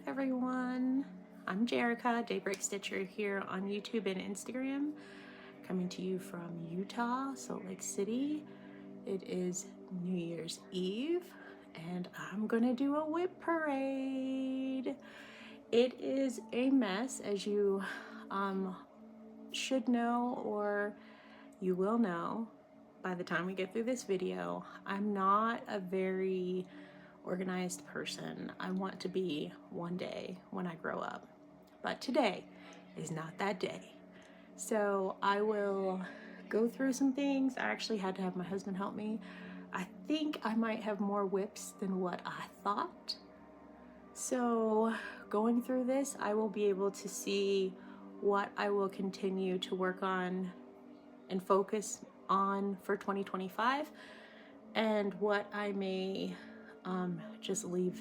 everyone. I'm Jerica, Daybreak Stitcher here on YouTube and Instagram, coming to you from Utah, Salt Lake City. It is New Year's Eve and I'm gonna do a WIP parade. It is a mess, as you should know, or you will know by the time we get through this video. I'm not a very organized person. I want to be one day when I grow up, but today is not that day. So I will go through some things. I actually had to have my husband help me. I think I might have more WIPs than what I thought. So going through this, I will be able to see what I will continue to work on and focus on for 2025, and what I may just leave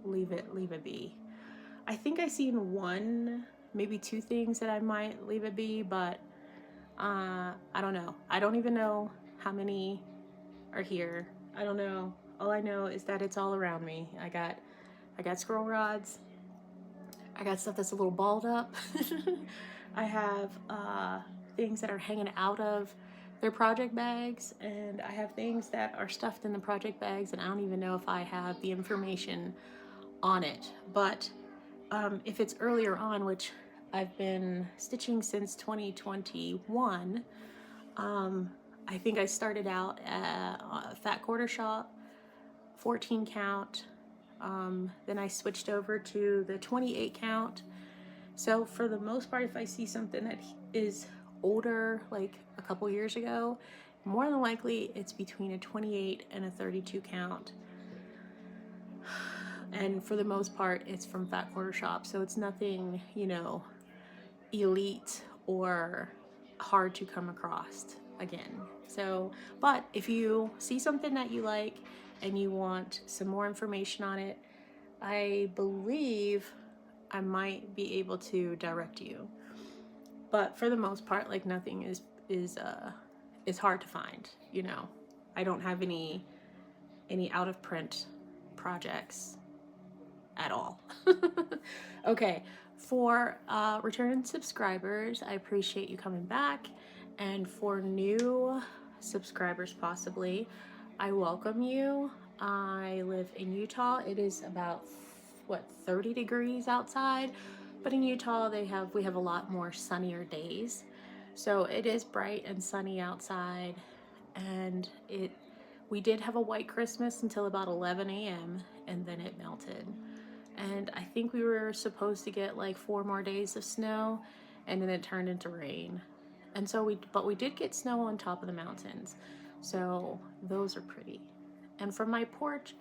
it be. I think I seen one, maybe two things that I might leave it be, but I don't know. I don't even know how many are here. I don't know. All I know is that it's all around me. I got scroll rods. I got stuff that's a little balled up. I have things that are hanging out of their project bags, and I have things that are stuffed in the project bags, and I don't even know if I have the information on it. But if it's earlier on, which I've been stitching since 2021, I think I started out at a fat quarter shop, 14 count. Then I switched over to the 28 count. So for the most part, if I see something that is older, like a couple years ago, more than likely it's between a 28 and a 32 count. And for the most part, it's from fat quarter shop. So it's nothing, you know, elite or hard to come across again. So, but if you see something that you like and you want some more information on it, I believe I might be able to direct you. But for the most part, like, nothing is hard to find, you know. I don't have any out of print projects at all. Okay, for return subscribers, I appreciate you coming back. And for new subscribers, possibly, I welcome you. I live in Utah. It is about, what, 30 degrees outside, but in Utah we have a lot more sunnier days. So it is bright and sunny outside, and we did have a white Christmas until about 11 a.m. and then it melted. And I think we were supposed to get like 4 more days of snow, and then it turned into rain. And so we did get snow on top of the mountains. So those are pretty. And from my porch,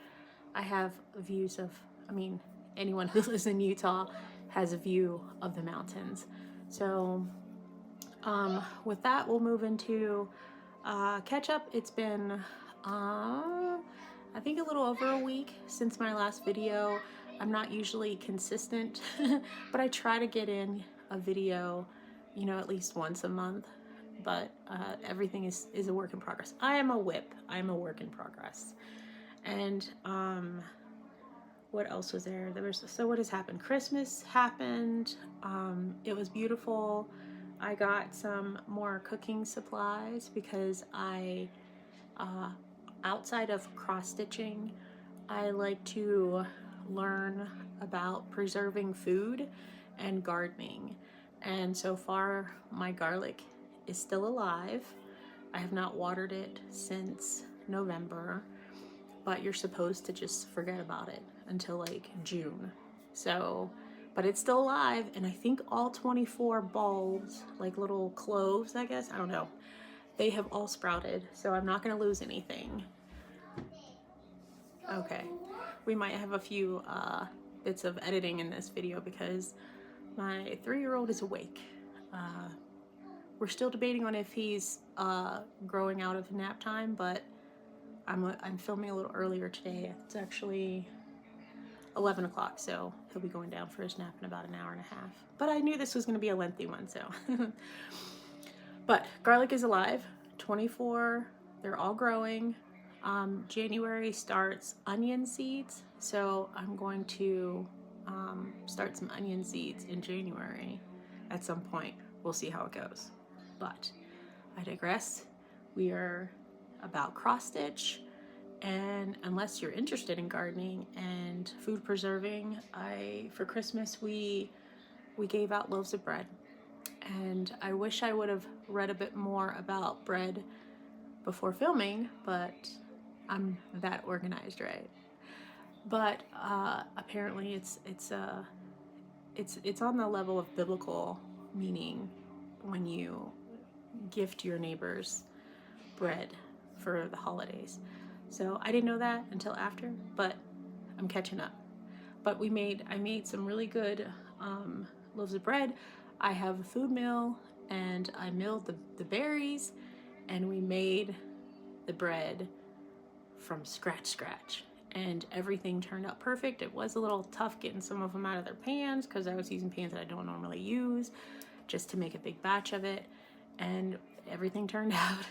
I have views of, I mean, anyone who lives in Utah has a view of the mountains. So with that, we'll move into catch up. It's been, I think, a little over a week since my last video. I'm not usually consistent, but I try to get in a video, you know, at least once a month. But everything is a work in progress. I am a WIP. I am a work in progress. And what else was there? So what has happened? Christmas happened. It was beautiful. I got some more cooking supplies because I, outside of cross stitching, I like to learn about preserving food and gardening. And so far, my garlic is still alive. I have not watered it since November, but you're supposed to just forget about it until like June. So, but it's still alive, and I think all 24 bulbs, like little cloves, I guess, I don't know, they have all sprouted, so I'm not gonna lose anything. Okay, we might have a few bits of editing in this video because my 3-year-old is awake. We're still debating on if he's growing out of nap time, but I'm filming a little earlier today. It's actually 11 o'clock, so he'll be going down for his nap in about an hour and a half. But I knew this was going to be a lengthy one, so. But garlic is alive, 24, they're all growing. January starts onion seeds, so I'm going to start some onion seeds in January at some point. We'll see how it goes. But I digress. We are about cross stitch, and unless you're interested in gardening and food preserving, for Christmas we gave out loaves of bread, and I wish I would have read a bit more about bread before filming, but I'm that organized, right? But apparently it's on the level of biblical meaning when you gift your neighbors bread for the holidays. So I didn't know that until after, but I'm catching up. But I made some really good loaves of bread. I have a food mill, and I milled the berries, and we made the bread from scratch. And everything turned out perfect. It was a little tough getting some of them out of their pans because I was using pans that I don't normally use just to make a big batch of it. And everything turned out.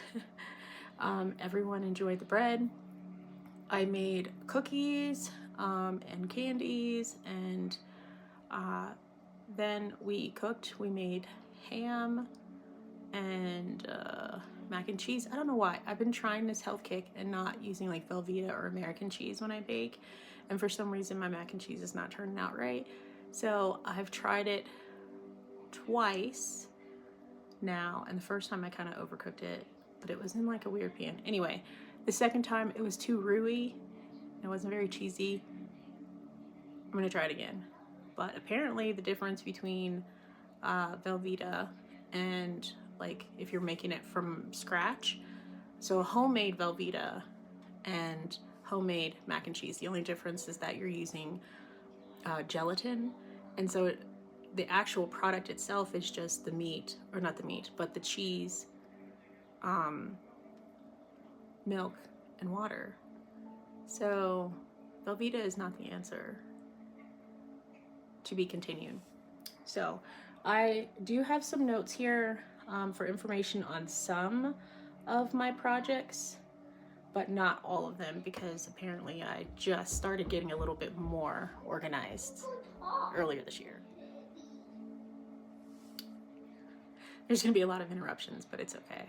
Everyone enjoyed the bread. I made cookies and candies, and then we cooked. We made ham and mac and cheese. I don't know why. I've been trying this health kick and not using like Velveeta or American cheese when I bake, and for some reason my mac and cheese is not turning out right. So I've tried it twice now, and the first time I kind of overcooked it, but it was in like a weird pan. Anyway, the second time it was too rooey. It wasn't very cheesy. I'm gonna try it again. But apparently the difference between Velveeta and like if you're making it from scratch, so homemade Velveeta and homemade mac and cheese, the only difference is that you're using gelatin, and so the actual product itself is just the meat, or not the meat, but the cheese, milk, and water. So Velveeta is not the answer. To be continued. So I do have some notes here for information on some of my projects, but not all of them, because apparently I just started getting a little bit more organized earlier this year. There's gonna be a lot of interruptions, but it's okay.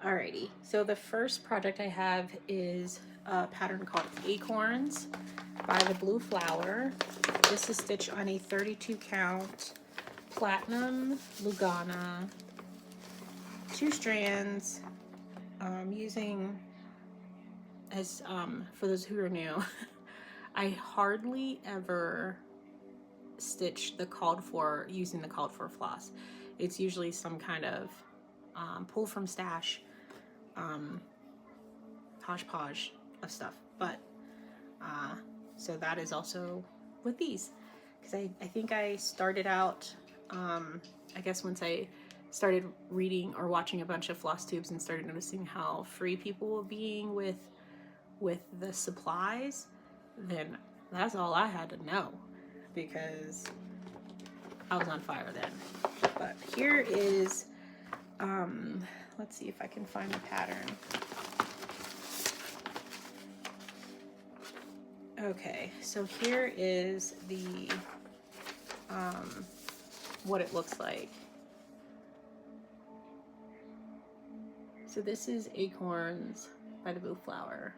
Alrighty, so the first project I have is a pattern called Acorns by the Blue Flower. This is stitched on a 32 count platinum Lugana, 2 strands. Using, as for those who are new, I hardly ever stitch using the called for floss. It's usually some kind of pull from stash, hodgepodge of stuff. But so that is also with these, because I think I started out, I guess once I started reading or watching a bunch of Flosstubes and started noticing how free people were being with the supplies, then that's all I had to know, because I was on fire then. But here is, let's see if I can find the pattern. Okay, so here is the, what it looks like. So this is Acorns by the Blue Flower,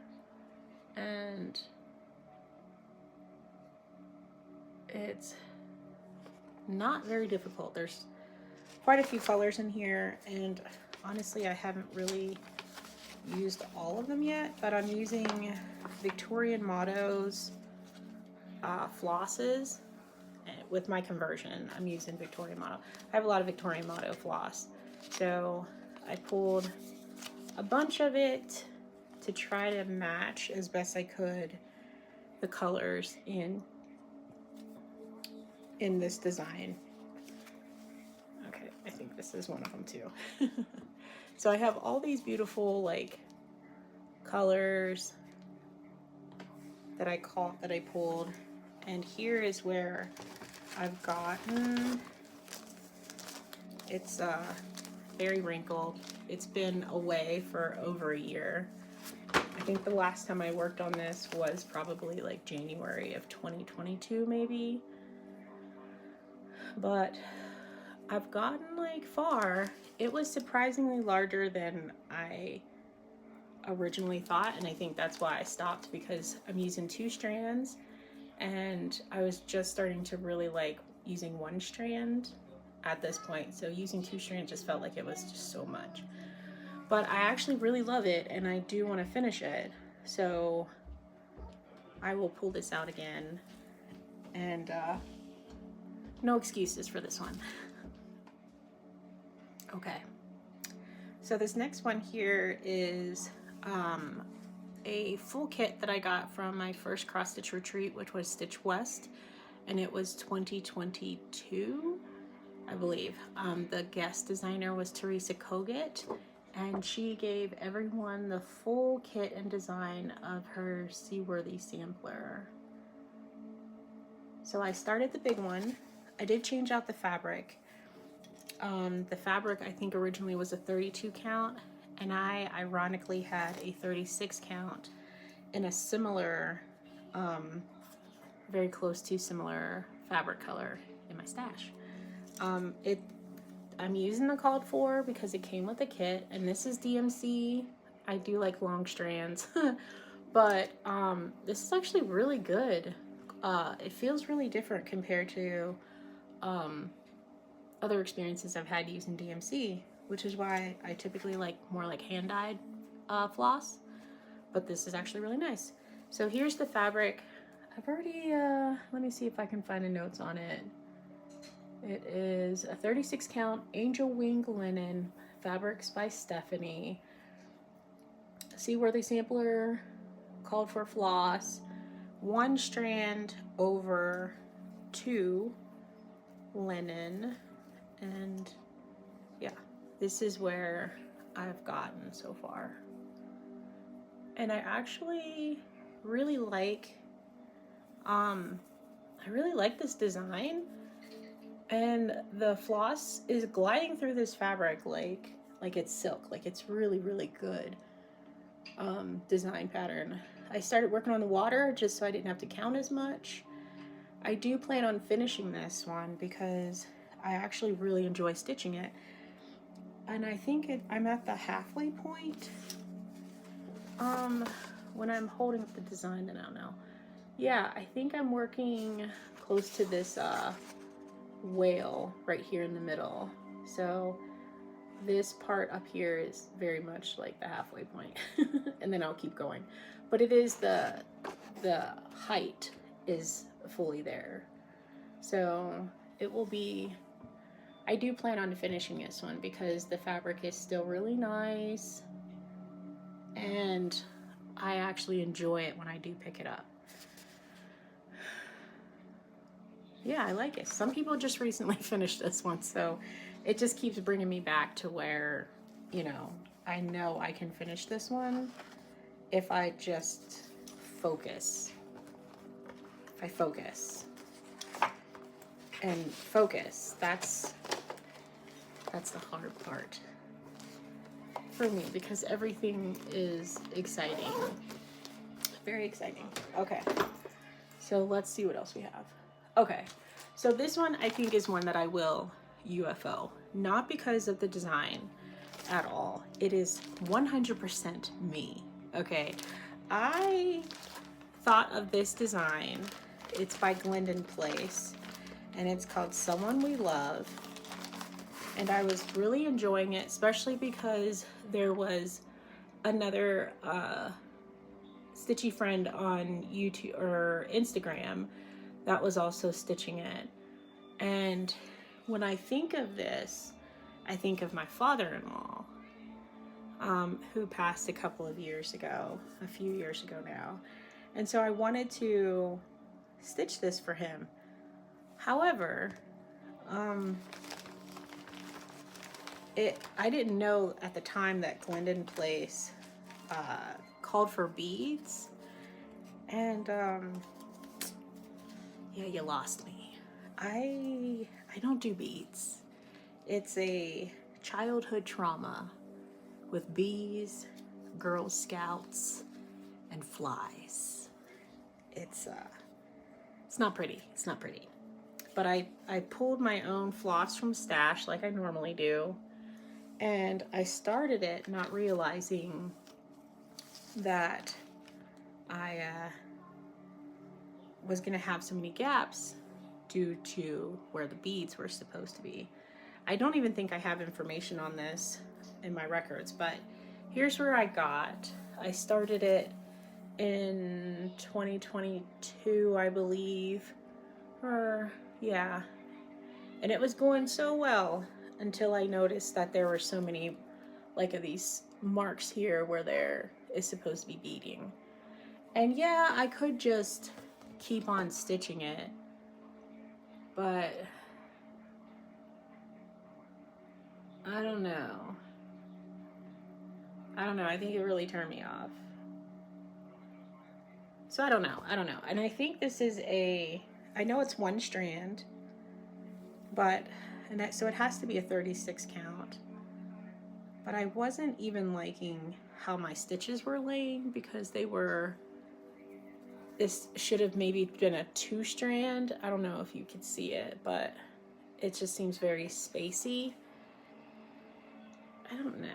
and it's not very difficult. There's quite a few colors in here, and honestly I haven't really used all of them yet, but I'm using Victorian Motto's flosses with my conversion. I'm using Victorian Motto. I have a lot of Victorian Motto floss, so I pulled a bunch of it to try to match as best I could the colors in this design. Okay, I think this is one of them too. So I have all these beautiful like colors that I pulled, and here is where I've gotten, it's very wrinkled. It's been away for over a year. I think the last time I worked on this was probably like January of 2022 maybe. but I've gotten like far. It was surprisingly larger than I originally thought, and I think that's why I stopped, because I'm using 2 strands, and I was just starting to really like using 1 strand at this point. So using 2 strands just felt like it was just so much. But I actually really love it, and I do want to finish it. So I will pull this out again, and no excuses for this one. Okay. So this next one here is a full kit that I got from my first cross stitch retreat, which was Stitch West, and it was 2022, I believe. The guest designer was Teresa Kogut, and she gave everyone the full kit and design of her Seaworthy sampler. So I started the big one. I did change out the fabric. The fabric I think originally was a 32 count, and I ironically had a 36 count in a similar, very close to similar fabric color in my stash. I'm using the called for because it came with a kit, and this is DMC. I do like long strands, but this is actually really good. It feels really different compared to other experiences I've had using DMC, which is why I typically like more like hand-dyed floss, but this is actually really nice. So here's the fabric. I've already, let me see if I can find the notes on it. It is a 36 count angel wing linen, fabrics by Stephanie, Seaworthy sampler, called for floss, 1 strand over 2 linen, and yeah, this is where I've gotten so far. And I actually really like, I really like this design, and the floss is gliding through this fabric like it's silk, like it's really, really good design pattern. I started working on the water just so I didn't have to count as much. I do plan on finishing this one because I actually really enjoy stitching it, and I think I'm at the halfway point. When I'm holding up the design, then I don't know. Yeah, I think I'm working close to this whale right here in the middle. So this part up here is very much like the halfway point, and then I'll keep going. But it is the height is fully there. So it will be, I do plan on finishing this one because the fabric is still really nice, and I actually enjoy it when I do pick it up. Yeah, I like it. Some people just recently finished this one, so it just keeps bringing me back to where, you know I can finish this one if I just focus. If I focus. And focus, that's the hard part for me, because everything is exciting. Very exciting. Okay, so let's see what else we have. Okay, so this one I think is one that I will UFO, not because of the design at all. It is 100% me. Okay, I thought of this design. It's by Glendon Place, and it's called Someone We Love. And I was really enjoying it, especially because there was another stitchy friend on YouTube or Instagram that was also stitching it. And when I think of this, I think of my father-in-law, who passed a few years ago now. And so I wanted to stitch this for him. However, I didn't know at the time that Glendon Place called for beads, and yeah, you lost me. I don't do beads. It's a childhood trauma with bees, Girl Scouts, and flies. It's not pretty. It's not pretty. but I pulled my own floss from stash like I normally do, and I started it not realizing that I was gonna have so many gaps due to where the beads were supposed to be. I don't even think I have information on this in my records, but here's where I got. I started it in 2022, I believe, or yeah, and it was going so well until I noticed that there were so many like of these marks here where there is supposed to be beading. And yeah, I could just keep on stitching it, but I don't know. I think it really turned me off. So I don't know. And I think this is I know it's one strand, but, so it has to be a 36 count. But I wasn't even liking how my stitches were laying because this should have maybe been a 2 strand. I don't know if you could see it, but it just seems very spacey. I don't know.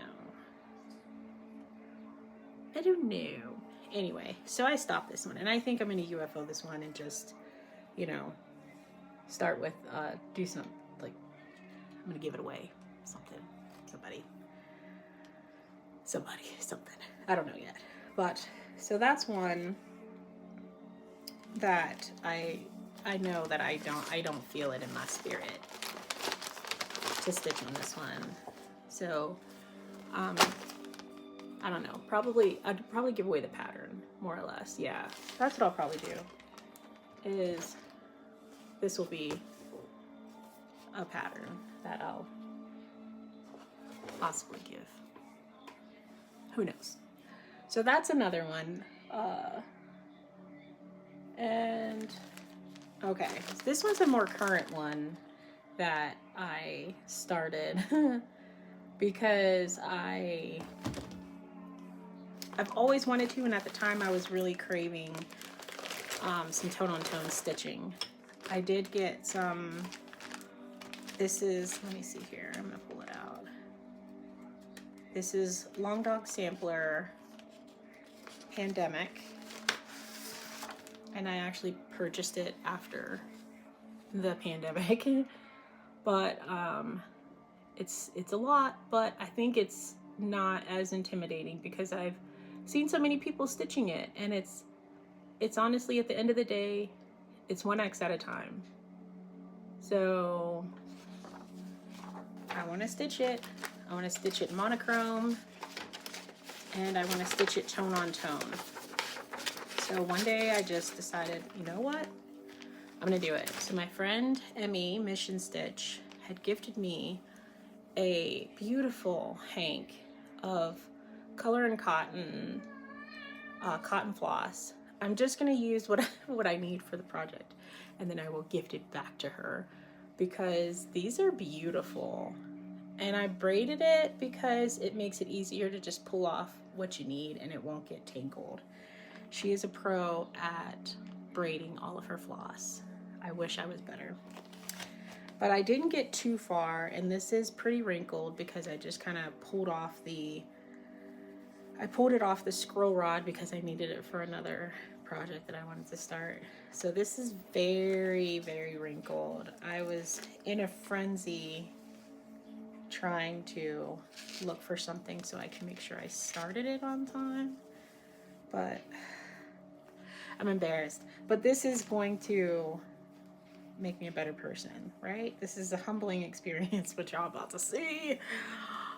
Anyway, so I stopped this one, and I think I'm gonna UFO this one and just, you know, start with, do some, like, I'm gonna give it away. Something. I don't know yet. But, so that's one that I know that I don't feel it in my spirit to stitch on this one. So, I don't know. I'd probably give away the pattern, more or less. Yeah, that's what I'll probably do. This will be a pattern that I'll possibly give. Who knows? So that's another one. And okay, this one's a more current one that I started because I've always wanted to, and at the time I was really craving some tone-on-tone stitching. I did get some, this is, let me see here, I'm gonna pull it out. This is Long Dog Sampler Pandemic, and I actually purchased it after the pandemic, but it's a lot, but I think it's not as intimidating because I've seen so many people stitching it, and it's honestly, at the end of the day, it's 1x at a time. So I want to stitch it. I want to stitch it monochrome, and I want to stitch it tone on tone. So one day I just decided, you know what? I'm going to do it. So my friend Emmy Mission Stitch had gifted me a beautiful hank of color and cotton floss. I'm just going to use what I need for the project, and then I will gift it back to her because these are beautiful. And I braided it because it makes it easier to just pull off what you need and it won't get tangled. She is a pro at braiding all of her floss. I wish I was better. But I didn't get too far, and this is pretty wrinkled because I just kind of pulled it off the scroll rod because I needed it for another project that I wanted to start. So this is very, very wrinkled. I was in a frenzy trying to look for something so I can make sure I started it on time, but I'm embarrassed. But this is going to make me a better person, right? This is a humbling experience, which y'all about to see.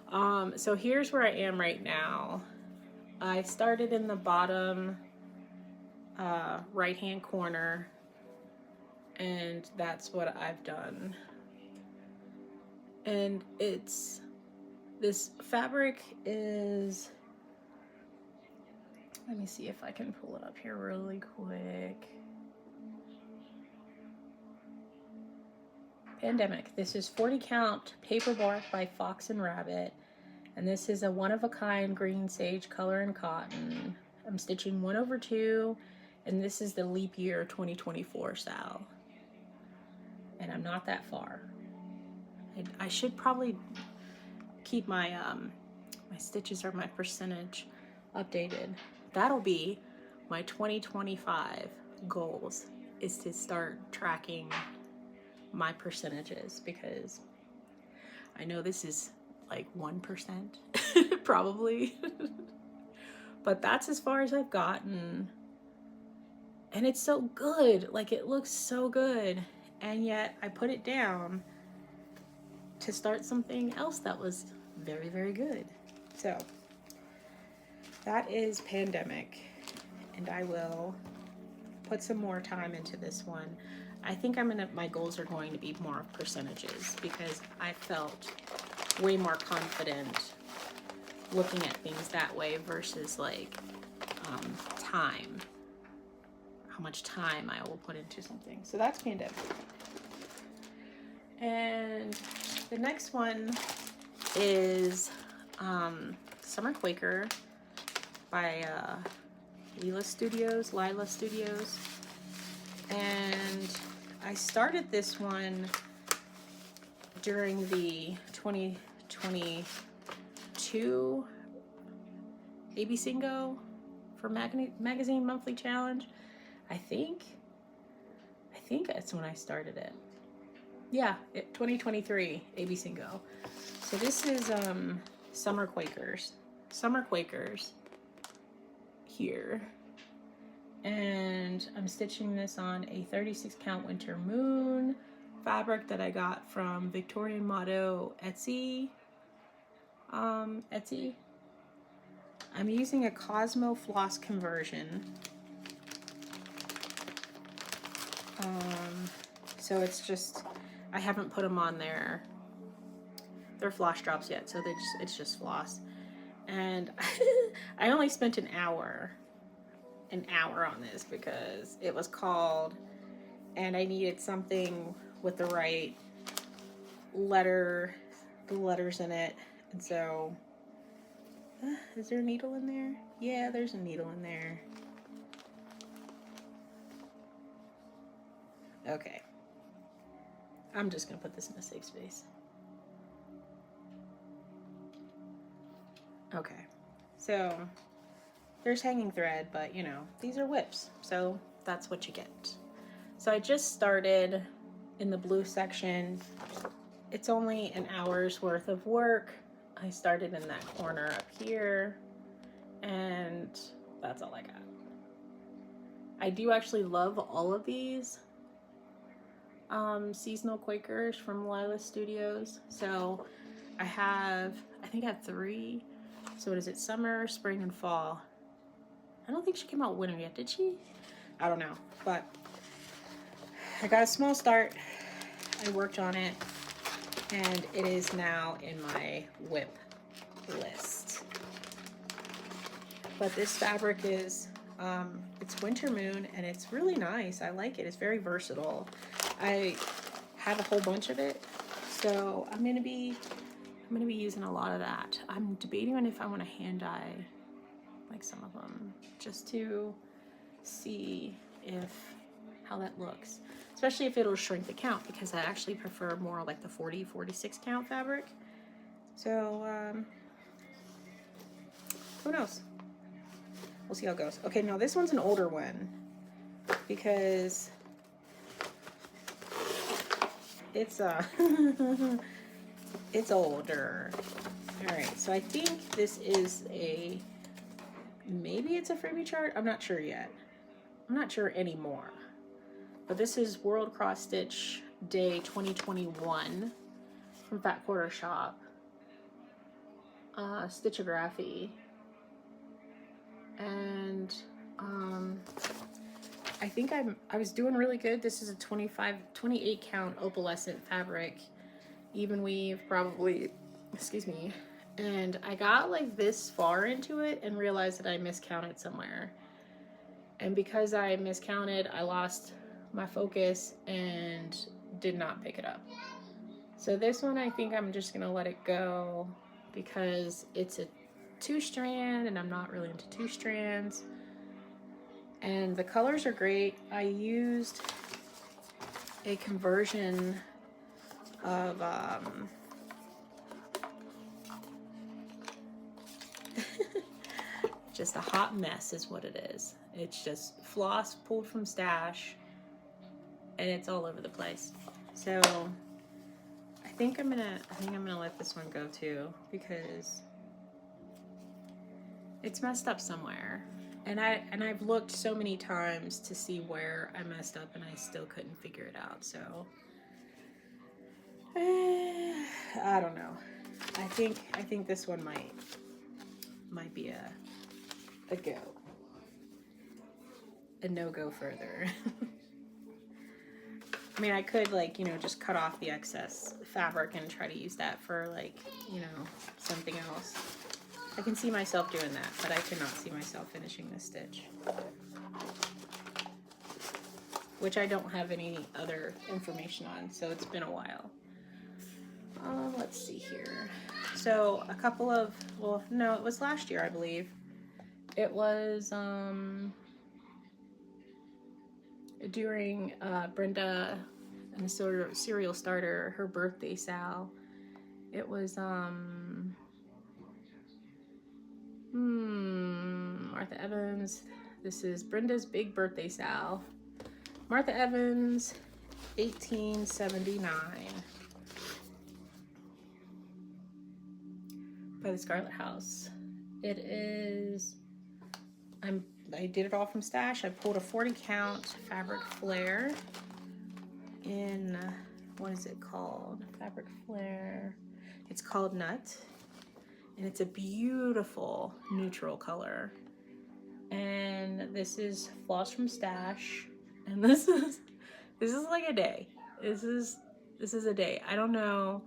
So here's where I am right now. I started in the bottom right hand corner, and that's what I've done. And this fabric is, let me see if I can pull it up here really quick. Pandemic. This is 40 count paperbark by Fox and Rabbit, and this is a one-of-a-kind green sage color and cotton. I'm stitching 1/2, and this is the leap year 2024 style. and I'm not that far. I should probably keep my my stitches or my percentage updated. That'll be my 2025 goals, is to start tracking my percentages, because I know this is like 1% probably, but that's as far as I've gotten. And it's so good, like it looks so good, and yet I put it down to start something else that was very, very good. So that is Pandemic, and I will put some more time into this one. I think my goals are going to be more percentages, because I felt way more confident looking at things that way versus like time, how much time I will put into something. So that's Pandemic. And the next one is Summer Quaker by Lila Studios. And I started this one during the 2022 ABC Go for Magazine Monthly Challenge. I think that's when I started it. Yeah, 2023 ABC Go. So this is Summer Quakers here. And I'm stitching this on a 36 count Winter Moon fabric that I got from Victorian Motto Etsy. I'm using a Cosmo floss conversion. So it's just, I haven't put them on their floss drops yet, so it's just floss. And I only spent an hour on this because it was called, and I needed something with the right letters in it. And so, is there a needle in there? Yeah, there's a needle in there. Okay. I'm just gonna put this in a safe space. Okay, so there's hanging thread, but you know, these are WIPs, so that's what you get. So I just started in the blue section. It's only an hour's worth of work. I started in that corner up here, and that's all I got. I do actually love all of these seasonal Quakers from Lila Studios. So I think I have 3. So what is it? Summer, spring, and fall. I don't think she came out winter yet, did she? I don't know, but I got a small start. I worked on it, and it is now in my WIP list. But this fabric is, it's Winter Moon, and it's really nice. I like it. It's very versatile. I have a whole bunch of it, so I'm gonna be using a lot of that. I'm debating on if I want to hand dye like some of them, just to see how that looks, especially if it'll shrink the count, because I actually prefer more like the 46 count fabric. So who knows? We'll see how it goes. Okay, now this one's an older one because it's it's older. All right, so I think this is maybe it's a freebie chart. I'm not sure yet. I'm not sure anymore. But this is World Cross Stitch Day 2021 from Fat Quarter Shop. Stitchography. And I think I was doing really good. This is a 28 count opalescent fabric, even weave, probably, excuse me. And I got like this far into it and realized that I miscounted somewhere. And because I miscounted, I lost my focus and did not pick it up. So this one, I think I'm just gonna let it go because it's a 2-strand and I'm not really into 2 strands. And the colors are great. I used a conversion of just a hot mess is what it is. It's just floss pulled from stash, and it's all over the place. So I think I'm gonna let this one go too, because it's messed up somewhere. And I've looked so many times to see where I messed up, and I still couldn't figure it out. So I don't know. I think this one might be a go. A no-go further. I mean, I could, like, you know, just cut off the excess fabric and try to use that for, like, you know, something else. I can see myself doing that, but I cannot see myself finishing this stitch. Which I don't have any other information on, so it's been a while. Let's see here. So a couple of, well, no, it was last year, I believe. It was during Brenda and the Serial Starter, her birthday sal. It was Martha Evans. This is Brenda's big birthday sal. Martha Evans, 1879. By the Scarlet House. It is, I did it all from stash. I pulled a 40 count fabric flare in, what is it called? Fabric flare. It's called Nut. And it's a beautiful neutral color. And this is floss from stash. And this is like a day. This is a day. I don't know.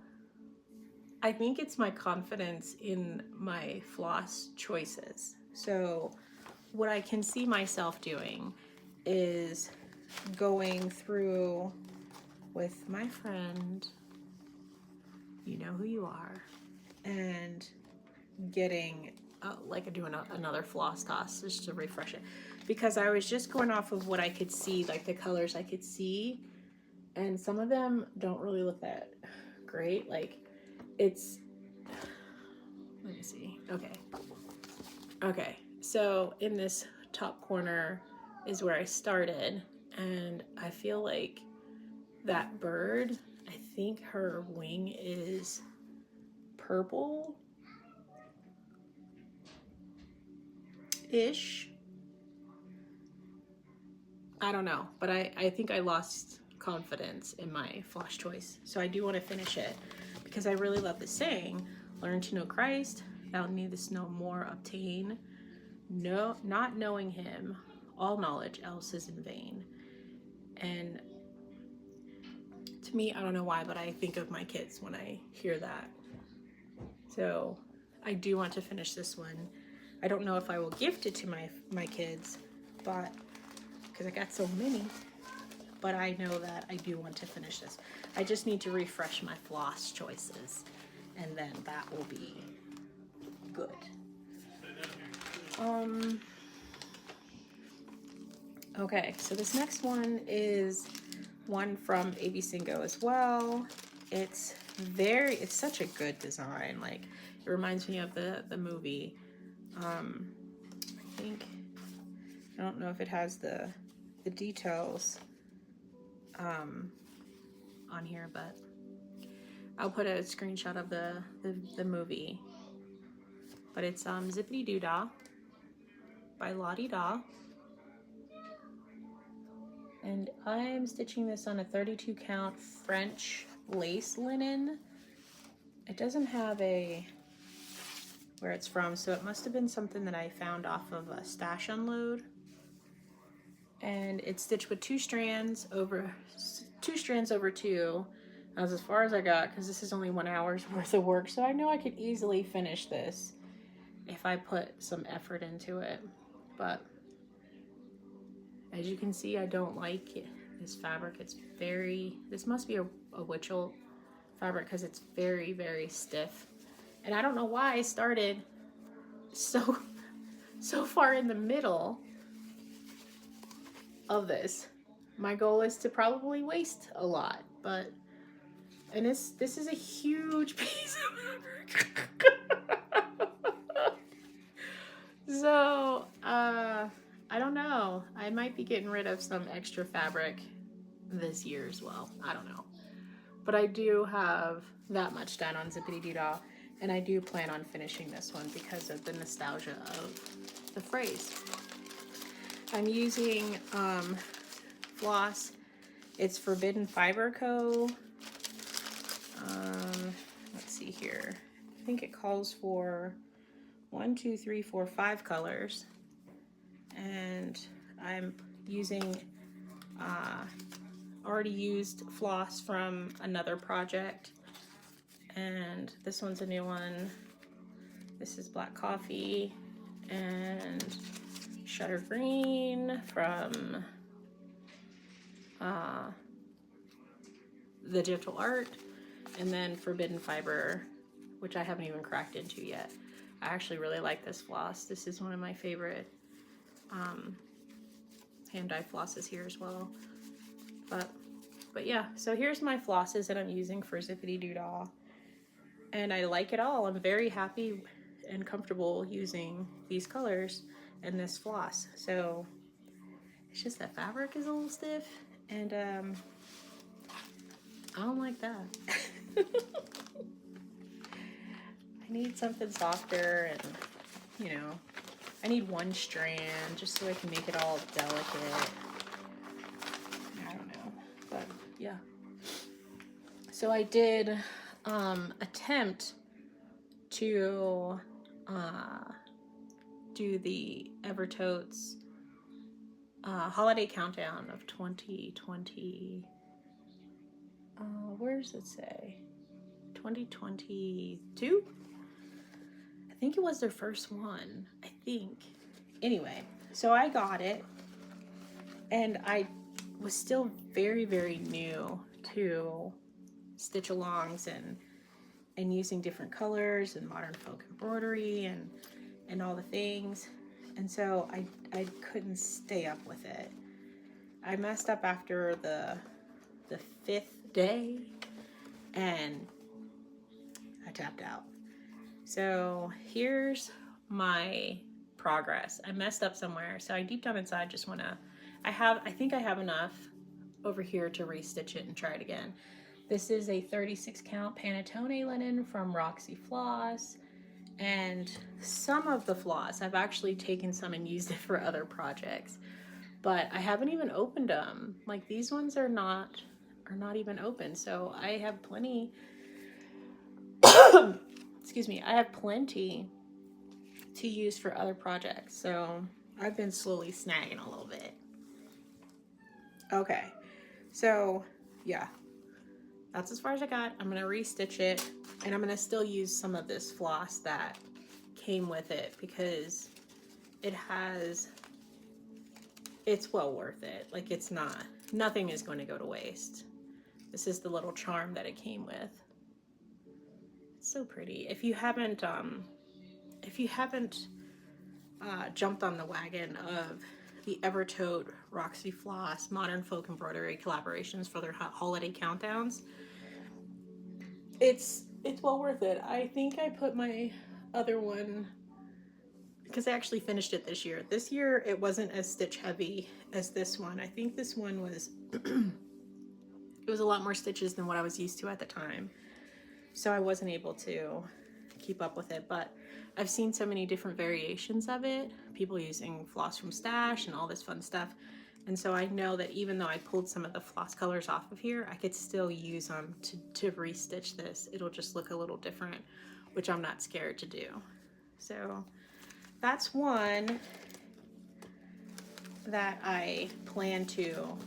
I think it's my confidence in my floss choices. So what I can see myself doing is going through with my friend, you know who you are, and getting like doing another floss toss just to refresh it, because I was just going off of what I could see, like the colors I could see, and some of them don't really look that great. Like it's, let me see. Okay, so in this top corner is where I started, and I feel like that bird, I think her wing is purple ish. I don't know, but I think I lost confidence in my floss choice. So I do want to finish it because I really love this saying, learn to know Christ, thou needest no more obtain. No, not knowing him, all knowledge else is in vain. And to me, I don't know why, but I think of my kids when I hear that. So I do want to finish this one. I don't know if I will gift it to my kids, but because I got so many, but I know that I do want to finish this. I just need to refresh my floss choices, and then that will be good. Okay, so this next one is one from AB Singo as well. It's such a good design. Like, it reminds me of the movie. I don't know if it has the details on here, but I'll put a screenshot of the movie. But it's Zippity Doo Dah by Lottie Dah. And I'm stitching this on a 32 count French lace linen. It doesn't have where it's from, so it must have been something that I found off of a stash unload. And it's stitched with two strands over two. That's as far as I got, because this is only 1 hour's worth of work, so I know I could easily finish this if I put some effort into it. But as you can see, I don't like this fabric. It's this must be a Witchell fabric because it's very, very stiff. And I don't know why I started so far in the middle of this. my goal is to probably waste a lot, but, and this is a huge piece of fabric. So, I don't know. I might be getting rid of some extra fabric this year as well. I don't know. But I do have that much done on Zippity Doo-Dah, and I do plan on finishing this one because of the nostalgia of the phrase. I'm using floss. It's Forbidden Fiber Co. Let's see here. I think it calls for 1, 2, 3, 4, 5 colors. And I'm using already used floss from another project. And this one's a new one. This is Black Coffee and Shutter Green from the Gentle Art, and then Forbidden Fiber, which I haven't even cracked into yet. I actually really like this floss. This is one of my favorite hand dye flosses here as well. But yeah, so here's my flosses that I'm using for Zippity Doo-Dah, and I like it all. I'm very happy and comfortable using these colors and this floss. So it's just that fabric is a little stiff, and I don't like that. I need something softer, and you know, I need one strand just so I can make it all delicate. I don't know, but yeah. So I did attempt to do the Evertotes holiday countdown of 2020. Where does it say? 2022? I think it was their first one, I think. Anyway, so I got it, and I was still very, very new to stitch alongs and using different colors and modern folk embroidery and all the things. And so I couldn't stay up with it. I messed up after the 5th day, and I tapped out. So here's my progress. I messed up somewhere, so I deep down inside just want to, I think I have enough over here to restitch it and try it again. This is a 36 count Panettone linen from Roxy Floss, and some of the floss I've actually taken some and used it for other projects, but I haven't even opened them. Like, these ones are not even open, so I have plenty excuse me, I have plenty to use for other projects. So I've been slowly snagging a little bit. Okay, so yeah, that's as far as I got. I'm gonna restitch it, and I'm gonna still use some of this floss that came with it because it's well worth it. Like, it's not, nothing is going to go to waste. This is the little charm that it came with. It's so pretty. If you haven't jumped on the wagon of the Evertote Roxy Floss Modern Folk Embroidery collaborations for their holiday countdowns, it's well worth it. I think I put my other one, because I actually finished it this year. This year it wasn't as stitch heavy as this one. I think this one was it was a lot more stitches than what I was used to at the time, so I wasn't able to keep up with it. But I've seen so many different variations of it, people using floss from Stash and all this fun stuff, and so I know that even though I pulled some of the floss colors off of here, I could still use them to restitch this. It'll just look a little different, which I'm not scared to do. So that's one that I plan to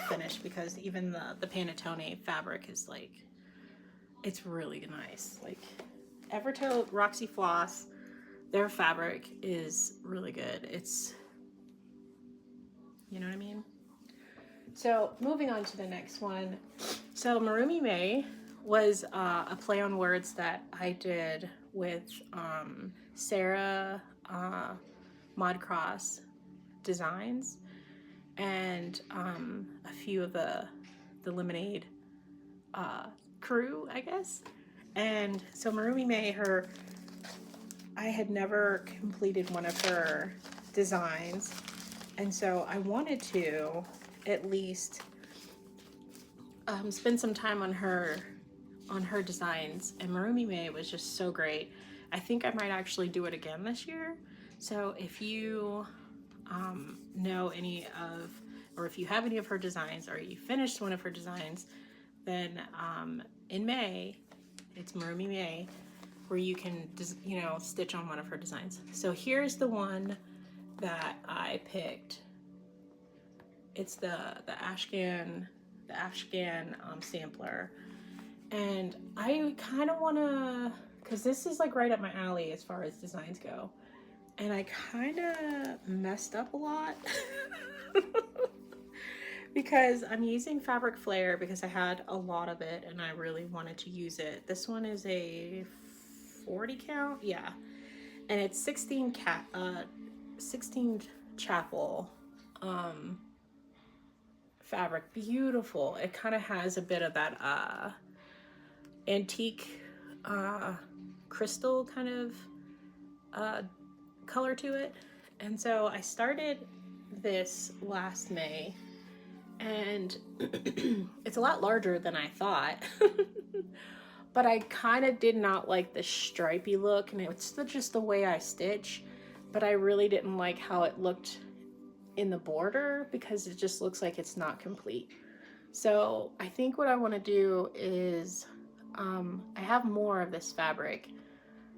finish, because even the Panettone fabric is like, it's really nice. Like, Evertote Roxy Floss, their fabric is really good. It's, you know what I mean? So moving on to the next one. So Marumi May was a play on words that I did with Sarah Modcross Designs, and a few of the Lemonade crew, I guess. And so Marumi May, I had never completed one of her designs, and so I wanted to at least spend some time on her designs, and Marumi May was just so great. I think I might actually do it again this year. So if you know any of, or if you have any of her designs, or you finished one of her designs, then in May, it's Marumi May, where you can just, you know, stitch on one of her designs. So here's the one that I picked. It's the Afghan sampler. And I kind of want to, because this is like right up my alley as far as designs go. And I kind of messed up a lot because I'm using Fabric Flare because I had a lot of it and I really wanted to use it. This one is a 40 count, yeah. And it's 16 chapel fabric. Beautiful. It kind of has a bit of that antique crystal kind of color to it. And so I started this last May, and it's a lot larger than I thought. But I kind of did not like the stripy look, and it's just the way I stitch, but I really didn't like how it looked in the border because it just looks like it's not complete. So I think what I want to do is I have more of this fabric,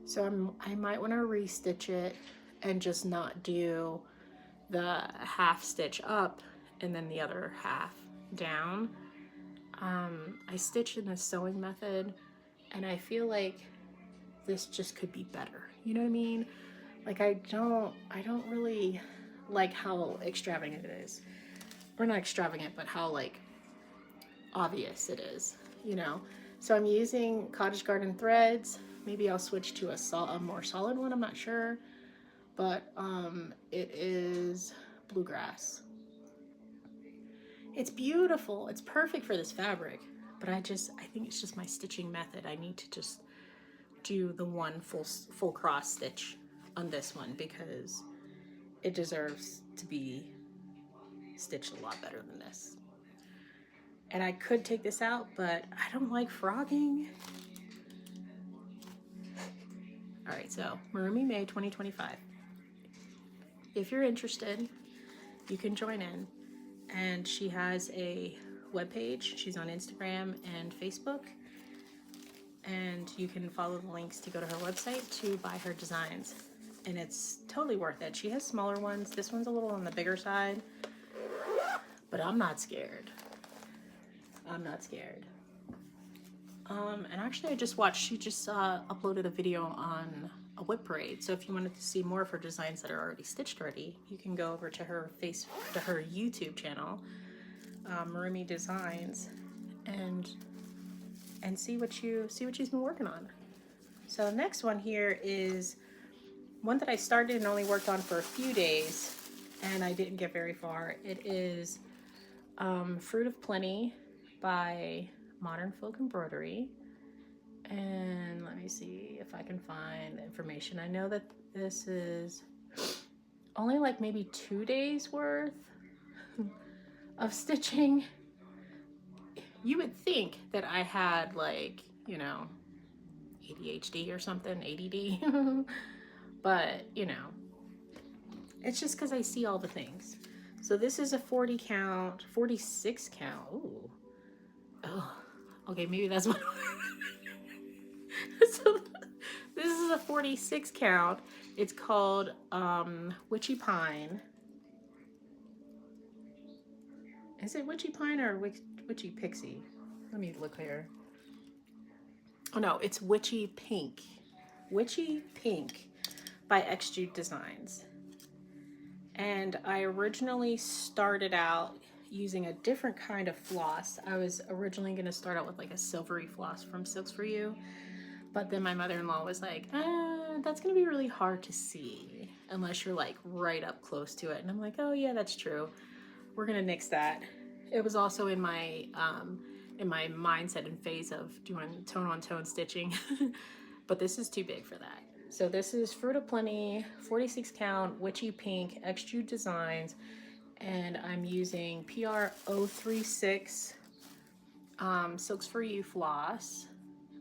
so I might want to restitch it and just not do the half stitch up and then the other half down. I stitch in the sewing method, and I feel like this just could be better. You know what I mean? Like I don't really like how extravagant it is. Or not extravagant, but how like obvious it is, you know? So I'm using Cottage Garden threads. Maybe I'll switch to a more solid one, I'm not sure. But it is bluegrass. It's beautiful. It's perfect for this fabric. But I think it's just my stitching method. I need to just do the one full cross stitch on this one because it deserves to be stitched a lot better than this. And I could take this out, but I don't like frogging. All right, so Marumi May 2025. If you're interested, you can join in. And she has a webpage. She's on Instagram and Facebook. And you can follow the links to go to her website to buy her designs. And it's totally worth it. She has smaller ones. This one's a little on the bigger side. But I'm not scared. I'm not scared. And actually she just uploaded a video on a WIP parade. So if you wanted to see more of her designs that are already stitched already, you can go over to her YouTube channel, Marumi Designs, and see what she's been working on. So the next one here is one that I started and only worked on for a few days, and I didn't get very far. It is Fruit of Plenty by Modern Folk Embroidery. And let me see if I can find the information. I know that this is only like maybe 2 days worth of stitching. You would think that I had like, you know, ADHD or something, ADD. But, you know, it's just because I see all the things. So this is a 46 count. Ooh. Oh, okay, maybe that's what. So this is a 46 count. It's called Witchy Pine. Is it Witchy Pine or Witchy Pixie? Let me look here. Oh no, it's Witchy Pink. Witchy Pink by XJute Designs. And I originally started out using a different kind of floss. I was originally going to start out with like a silvery floss from Silks For You. But then my mother-in-law was like, that's going to be really hard to see unless you're like right up close to it. And I'm like, oh yeah, that's true. we're gonna nix that. It was also in my mindset and phase of doing tone on tone stitching, but this is too big for that. So this is Fruit of Plenty, 46 count, witchy pink, extrude designs, and I'm using PR 036 Silks for You floss,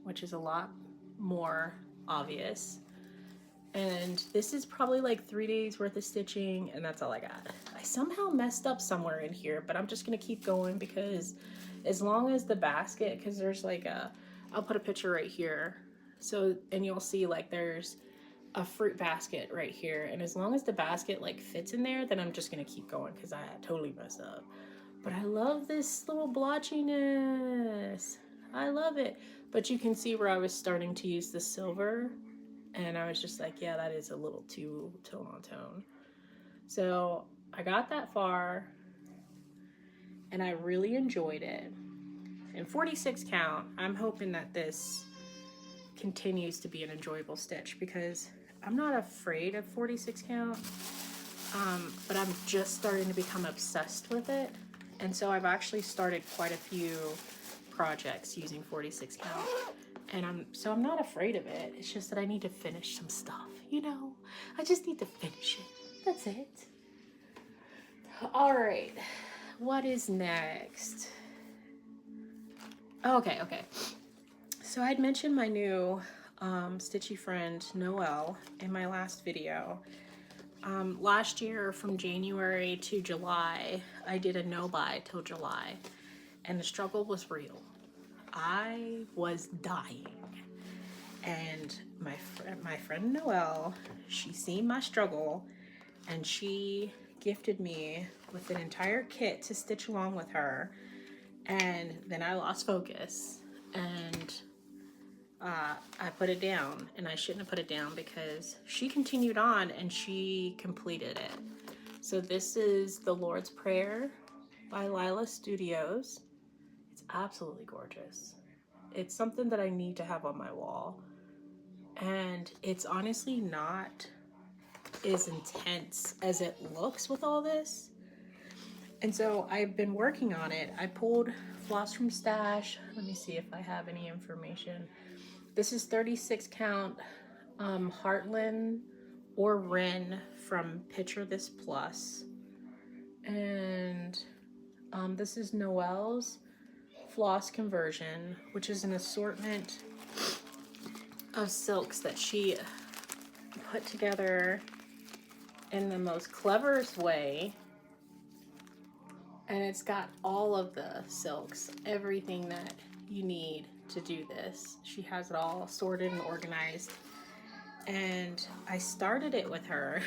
which is a lot more obvious. And this is probably like 3 days worth of stitching, and that's all I got. I somehow messed up somewhere in here, but I'm just gonna keep going because as long as the basket, because there's like I'll put a picture right here. So, and you'll see like there's a fruit basket right here. And as long as the basket like fits in there, then I'm just gonna keep going because I totally messed up. But I love this little blotchiness. I love it. But you can see where I was starting to use the silver. And I was just like, yeah, that is a little too tone on tone. So I got that far and I really enjoyed it. And 46 count, I'm hoping that this continues to be an enjoyable stitch because I'm not afraid of 46 count, but I'm just starting to become obsessed with it. And so I've actually started quite a few projects using 46 count. And I'm not afraid of it. It's just that I need to finish some stuff, you know? I just need to finish it. That's it. All right. What is next? Okay. So I'd mentioned my new stitchy friend, Noelle, in my last video. Last year from January to July, I did a no-buy till July. And the struggle was real. I was dying, and my friend Noelle, she seen my struggle, and she gifted me with an entire kit to stitch along with her. And then I lost focus, and I put it down, and I shouldn't have put it down because she continued on and she completed it. So this is The Lord's Prayer by Lila Studios. Absolutely gorgeous. It's something that I need to have on my wall, and it's honestly not as intense as it looks with all this. And so I've been working on it. I pulled floss from stash. Let me see if I have any information. This is 36 count Heartland or Wren from Picture This Plus, and this is Noelle's floss conversion, which is an assortment of silks that she put together in the most cleverest way. And it's got all of the silks, everything that you need to do this. She has it all sorted and organized. And I started it with her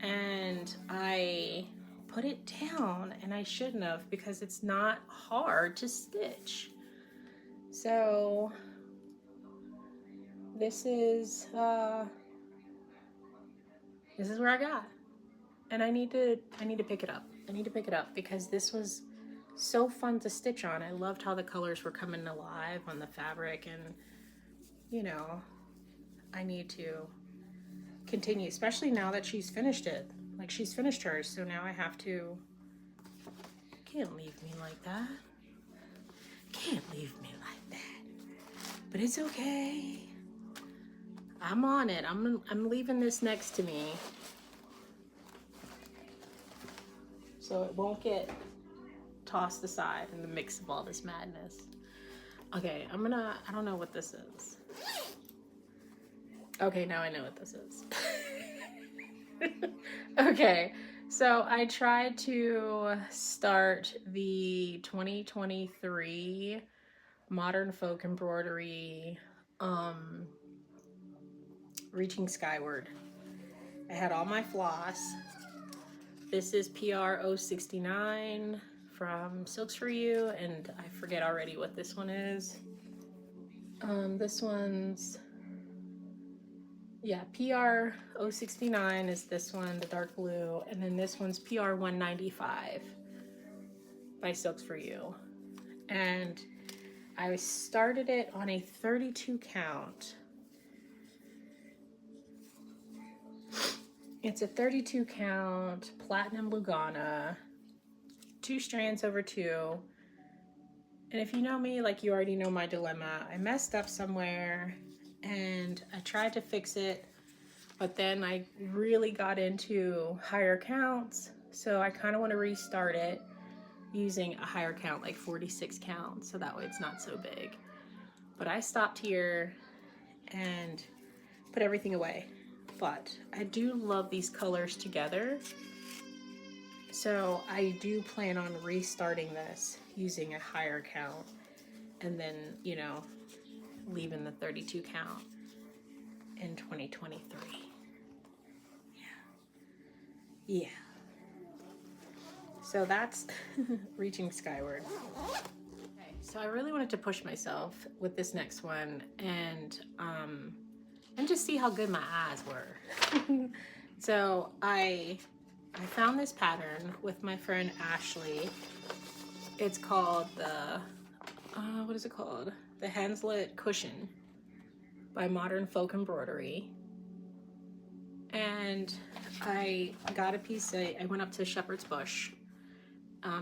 and I put it down, and I shouldn't have because it's not hard to stitch. So this is where I got, and I need to pick it up. I need to pick it up because this was so fun to stitch on. I loved how the colors were coming alive on the fabric, and you know, I need to continue, especially now that she's finished it. Like, she's finished hers, so now I have to. Can't leave me like that. Can't leave me like that. But it's okay. I'm on it. I'm leaving this next to me, so it won't get tossed aside in the mix of all this madness. Okay, I don't know what this is. Okay, now I know what this is. Okay, so I tried to start the 2023 Modern Folk Embroidery Reaching Skyward. I had all my floss. This is PR 069 from Silks for You, and I forget already what this one is. This one's, yeah, PR 069 is this one, the dark blue, and then this one's PR 195 by Silks for You. And I started it on a 32 count. It's a 32 count platinum Lugana, 2 strands over 2. And if you know me, like, you already know my dilemma. I messed up somewhere and I tried to fix it, but then I really got into higher counts. So I kind of want to restart it using a higher count, like 46 count, so that way it's not so big. But I stopped here and put everything away. But I do love these colors together. So I do plan on restarting this using a higher count and then, you know, leaving the 32 count in 2023. Yeah. So that's reaching skyward. Okay, so I really wanted to push myself with this next one and just see how good my eyes were. So I found this pattern with my friend Ashley. It's called the, what is it called? The Hanslet Cushion by Modern Folk Embroidery. And I got a piece, I went up to Shepherd's Bush,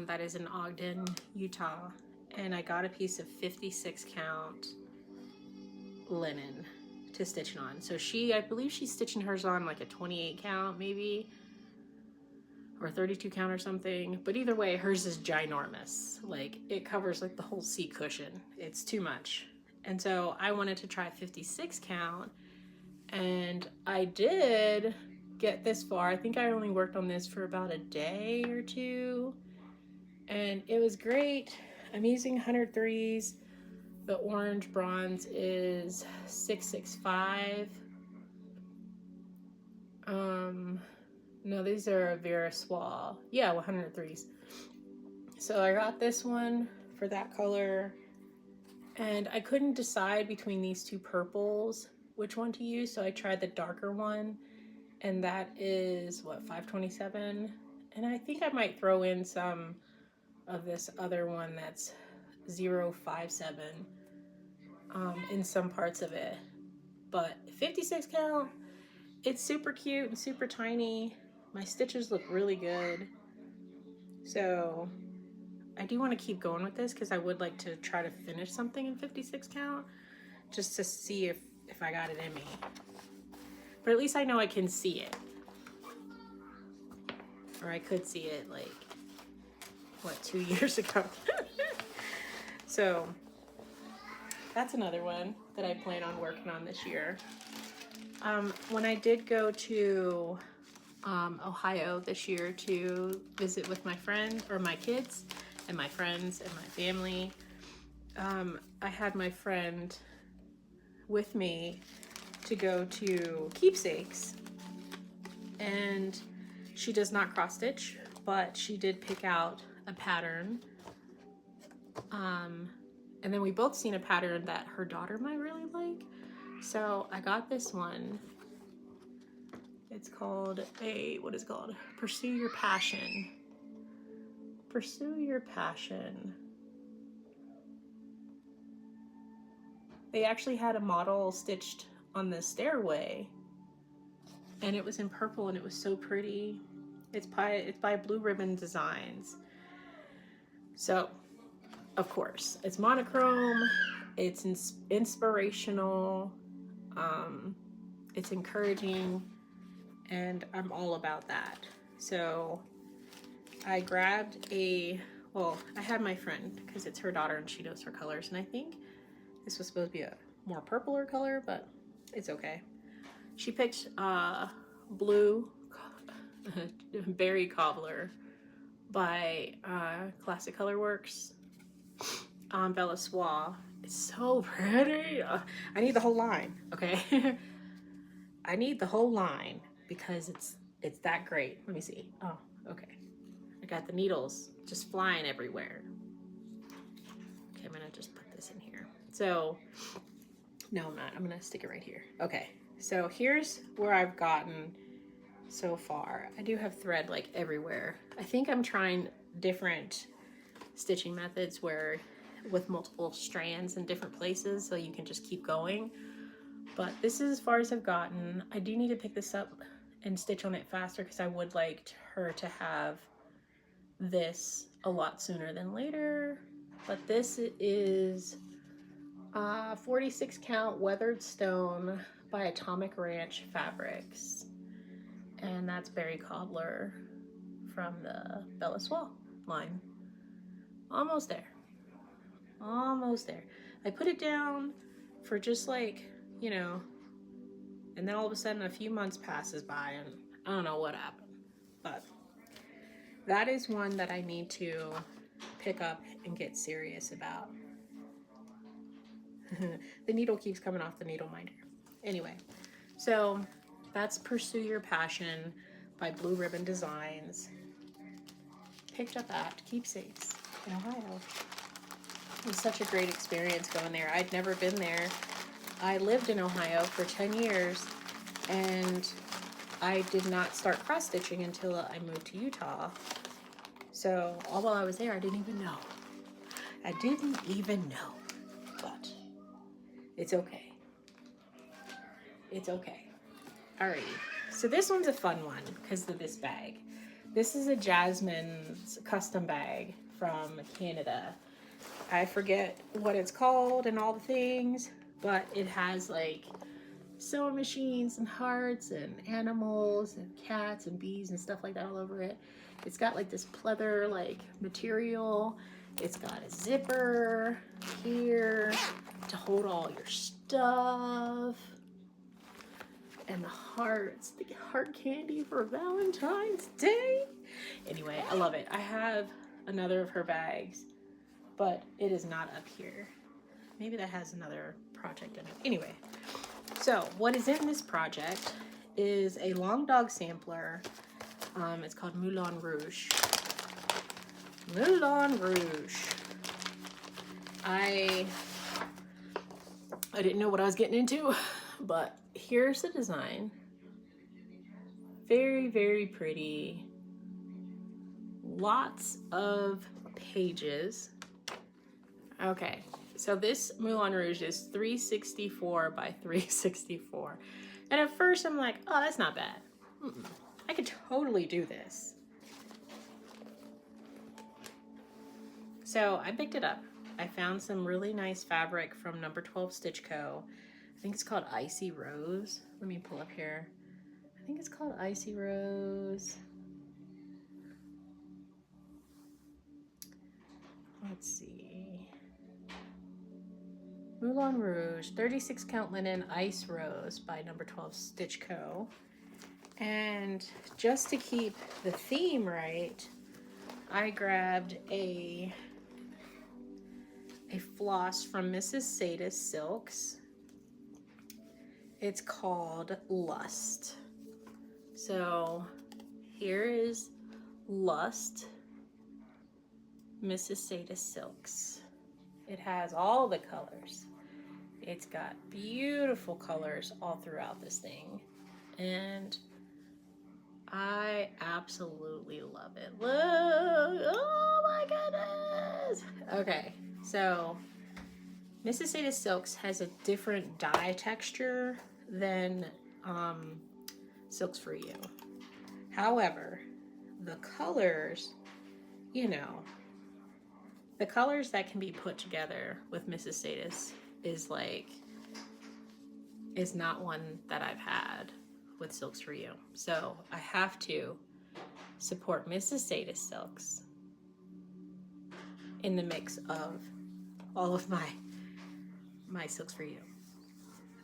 that is in Ogden, Utah, and I got a piece of 56 count linen to stitch it on. So I believe she's stitching hers on like a 28 count maybe, or 32 count or something, but either way, hers is ginormous. Like, it covers like the whole seat cushion. It's too much. And so I wanted to try 56 count, and I did get this far. I think I only worked on this for about a day or two, and it was great. I'm using 103s. The orange bronze is 665. No, these are Vera Swall. Yeah, 103s. So I got this one for that color, and I couldn't decide between these two purples which one to use, so I tried the darker one, and that is what, 527. And I think I might throw in some of this other one that's 057 in some parts of it. But 56 count, it's super cute and super tiny. My stitches look really good. So I do want to keep going with this because I would like to try to finish something in 56 count just to see if I got it in me. But at least I know I can see it. Or I could see it like, what, 2 years ago. So that's another one that I plan on working on this year. When I did go to Ohio this year to visit with my friend, or my kids and my friends and my family, I had my friend with me to go to Keepsakes, and she does not cross stitch, but she did pick out a pattern, and then we both seen a pattern that her daughter might really like, so I got this one. It's called what is it called? Pursue Your Passion. Pursue Your Passion. They actually had a model stitched on the stairway, and it was in purple, and it was so pretty. It's by Blue Ribbon Designs. So, of course, it's monochrome, it's inspirational, it's encouraging, and I'm all about that. So I grabbed I had my friend, because it's her daughter and she knows her colors, and I think this was supposed to be a more purpler color, but it's okay. She picked Blue Berry Cobbler by Classic Colorworks, Bella Soie. It's so pretty. I need the whole line, okay? I need the whole line because it's that great. Let me see. Oh, okay. I got the needles just flying everywhere. Okay, I'm gonna just put this in here. So, no, I'm not. I'm gonna stick it right here. Okay, so here's where I've gotten so far. I do have thread like everywhere. I think I'm trying different stitching methods with multiple strands in different places, so you can just keep going. But this is as far as I've gotten. I do need to pick this up and stitch on it faster because I would like her to have this a lot sooner than later. But this is 46 count weathered stone by Atomic Ranch Fabrics, and that's Berry Cobbler from the Bella Soie line. Almost there, almost there. I put it down for just like, you know, and then all of a sudden a few months passes by and I don't know what happened, but that is one that I need to pick up and get serious about. The needle keeps coming off the needle minder. Anyway, so that's Pursue Your Passion by Blue Ribbon Designs. Picked up at Keepsakes in Ohio. It was such a great experience going there. I'd never been there. I lived in Ohio for 10 years and I did not start cross stitching until I moved to Utah. So all while I was there, I didn't even know. I didn't even know, but it's okay. It's okay. Alrighty, so this one's a fun one because of this bag. This is a Jasmine's custom bag from Canada. I forget what it's called and all the things, but it has like sewing machines and hearts and animals and cats and bees and stuff like that all over it. It's got like this pleather like material. It's got a zipper here to hold all your stuff. And the hearts, the heart candy for Valentine's Day. Anyway, I love it. I have another of her bags, but it is not up here. Maybe that has another project in it. Anyway, so what is in this project is a long dog sampler. It's called Moulin Rouge. Moulin Rouge. I didn't know what I was getting into, but here's the design. Very, very pretty. Lots of pages. Okay, so this Moulin Rouge is 364 by 364. And at first I'm like, oh, that's not bad. I could totally do this. So I picked it up. I found some really nice fabric from number 12 Stitch Co. I think it's called Icy Rose. Let me pull up here. I think it's called Icy Rose. Let's see. Moulin Rouge, 36 count linen Ice Rose by number 12 Stitch Co. And just to keep the theme right, I grabbed a floss from Mrs. Sadis Silks. It's called Lust. So here is Lust, Mrs. Sadis Silks. It has all the colors. It's got beautiful colors all throughout this thing. And I absolutely love it. Look, oh my goodness. Okay, so Mrs. Sadis Silks has a different dye texture than Silks for You. However, the colors, you know, the colors that can be put together with Mrs. Sadis is not one that I've had with Silks for You. So I have to support Mrs. Sadis Silks in the mix of all of my Silks for You.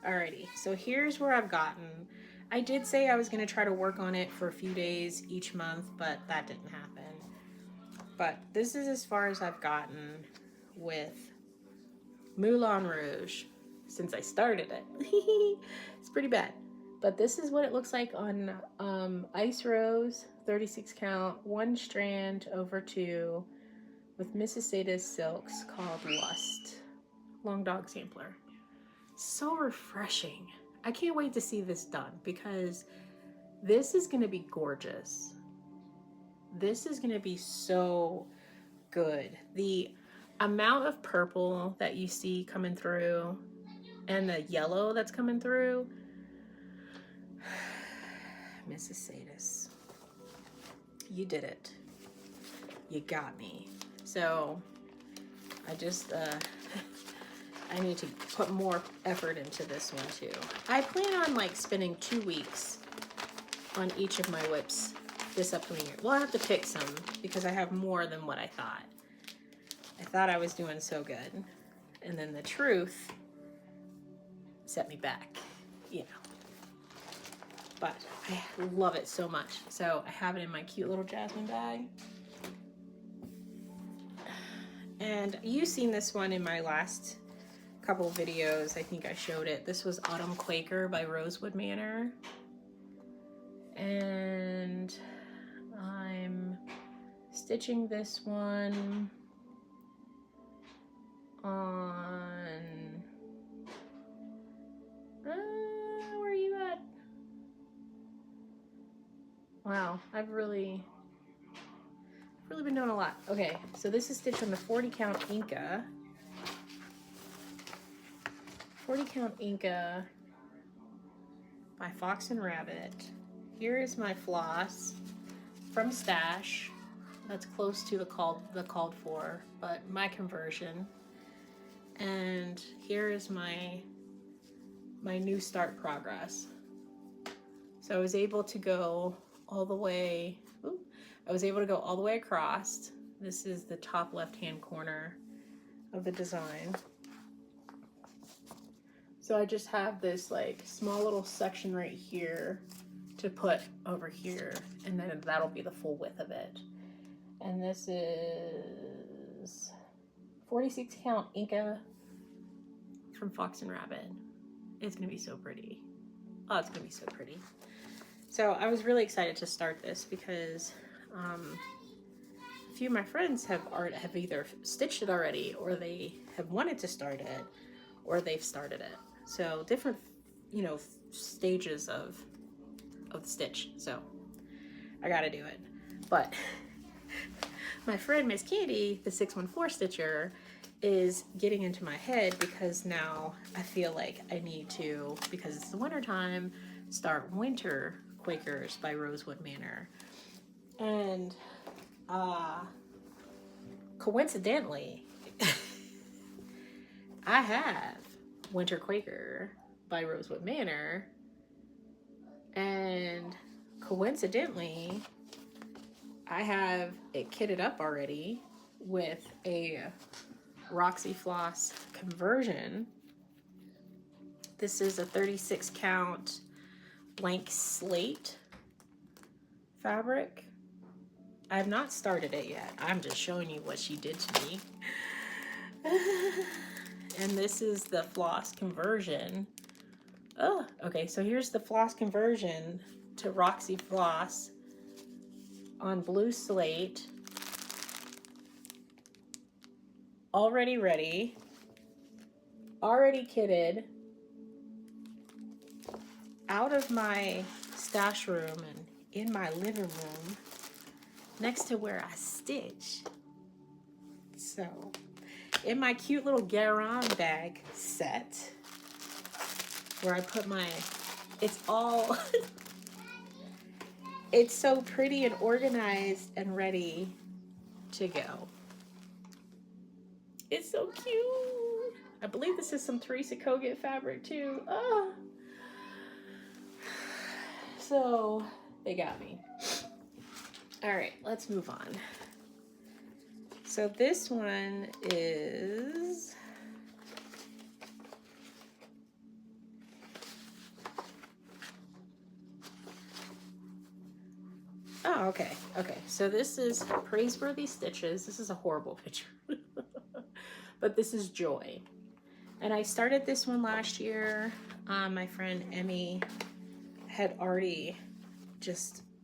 Alrighty, so here's where I've gotten. I did say I was going to try to work on it for a few days each month, but that didn't happen. But this is as far as I've gotten with Moulin Rouge since I started it. It's pretty bad. But this is what it looks like on Ice Rose, 36 count, 1 strand over 2 with Mrs. Sadis Silks called Lust. Long dog sampler. So refreshing. I can't wait to see this done because this is going to be gorgeous. This is going to be so good. The amount of purple that you see coming through and the yellow that's coming through, Mrs. Sadis. You did it. You got me. So I just, I need to put more effort into this one too. I plan on like spending 2 weeks on each of my WIPs this upcoming year. Well, I have to pick some because I have more than what I thought. I thought I was doing so good. And then the truth set me back, you know. But I love it so much. So I have it in my cute little jasmine bag. And you've seen this one in my last couple of videos. I think I showed it. This was Autumn Quaker by Rosewood Manor. And I'm stitching this one on, where are you at? Wow, I've really been doing a lot. Okay, so this is stitched on the 40 count Inca. 40 count Inca by Fox and Rabbit. Here is my floss from Stash. That's close to the called for, but my conversion. And here is my new start progress. So I was able to go all the way, across. This is the top left-hand corner of the design. So I just have this like small little section right here to put over here, and then that'll be the full width of it. And this is 46 count Inca from Fox and Rabbit. It's gonna be so pretty. Oh, it's gonna be so pretty. So I was really excited to start this because a few of my friends have either stitched it already, or they have wanted to start it, or they've started it. So different, you know, stages of the stitch. So I gotta do it. But my friend Miss Candy, the 614 stitcher, is getting into my head because now I feel like I need to, because it's the winter time, start Winter Quakers by Rosewood Manor. And coincidentally, I have Winter Quaker by Rosewood Manor, and coincidentally, I have it kitted up already with a Roxy Floss conversion. This is a 36 count blank slate fabric. I have not started it yet. I'm just showing you what she did to me. And this is the floss conversion. Oh, okay, so here's the floss conversion to Roxy Floss on blue slate. Already ready. Already kitted. Out of my stash room and in my living room next to where I stitch. So, in my cute little Garon bag set, where I put my, it's all, it's so pretty and organized and ready to go. It's so cute. I believe this is some Teresa Kogut fabric too. Oh. So they got me. All right, let's move on. So this one is, oh, okay. So this is Praiseworthy Stitches. This is a horrible picture, but this is Joy. And I started this one last year. My friend Emmy had already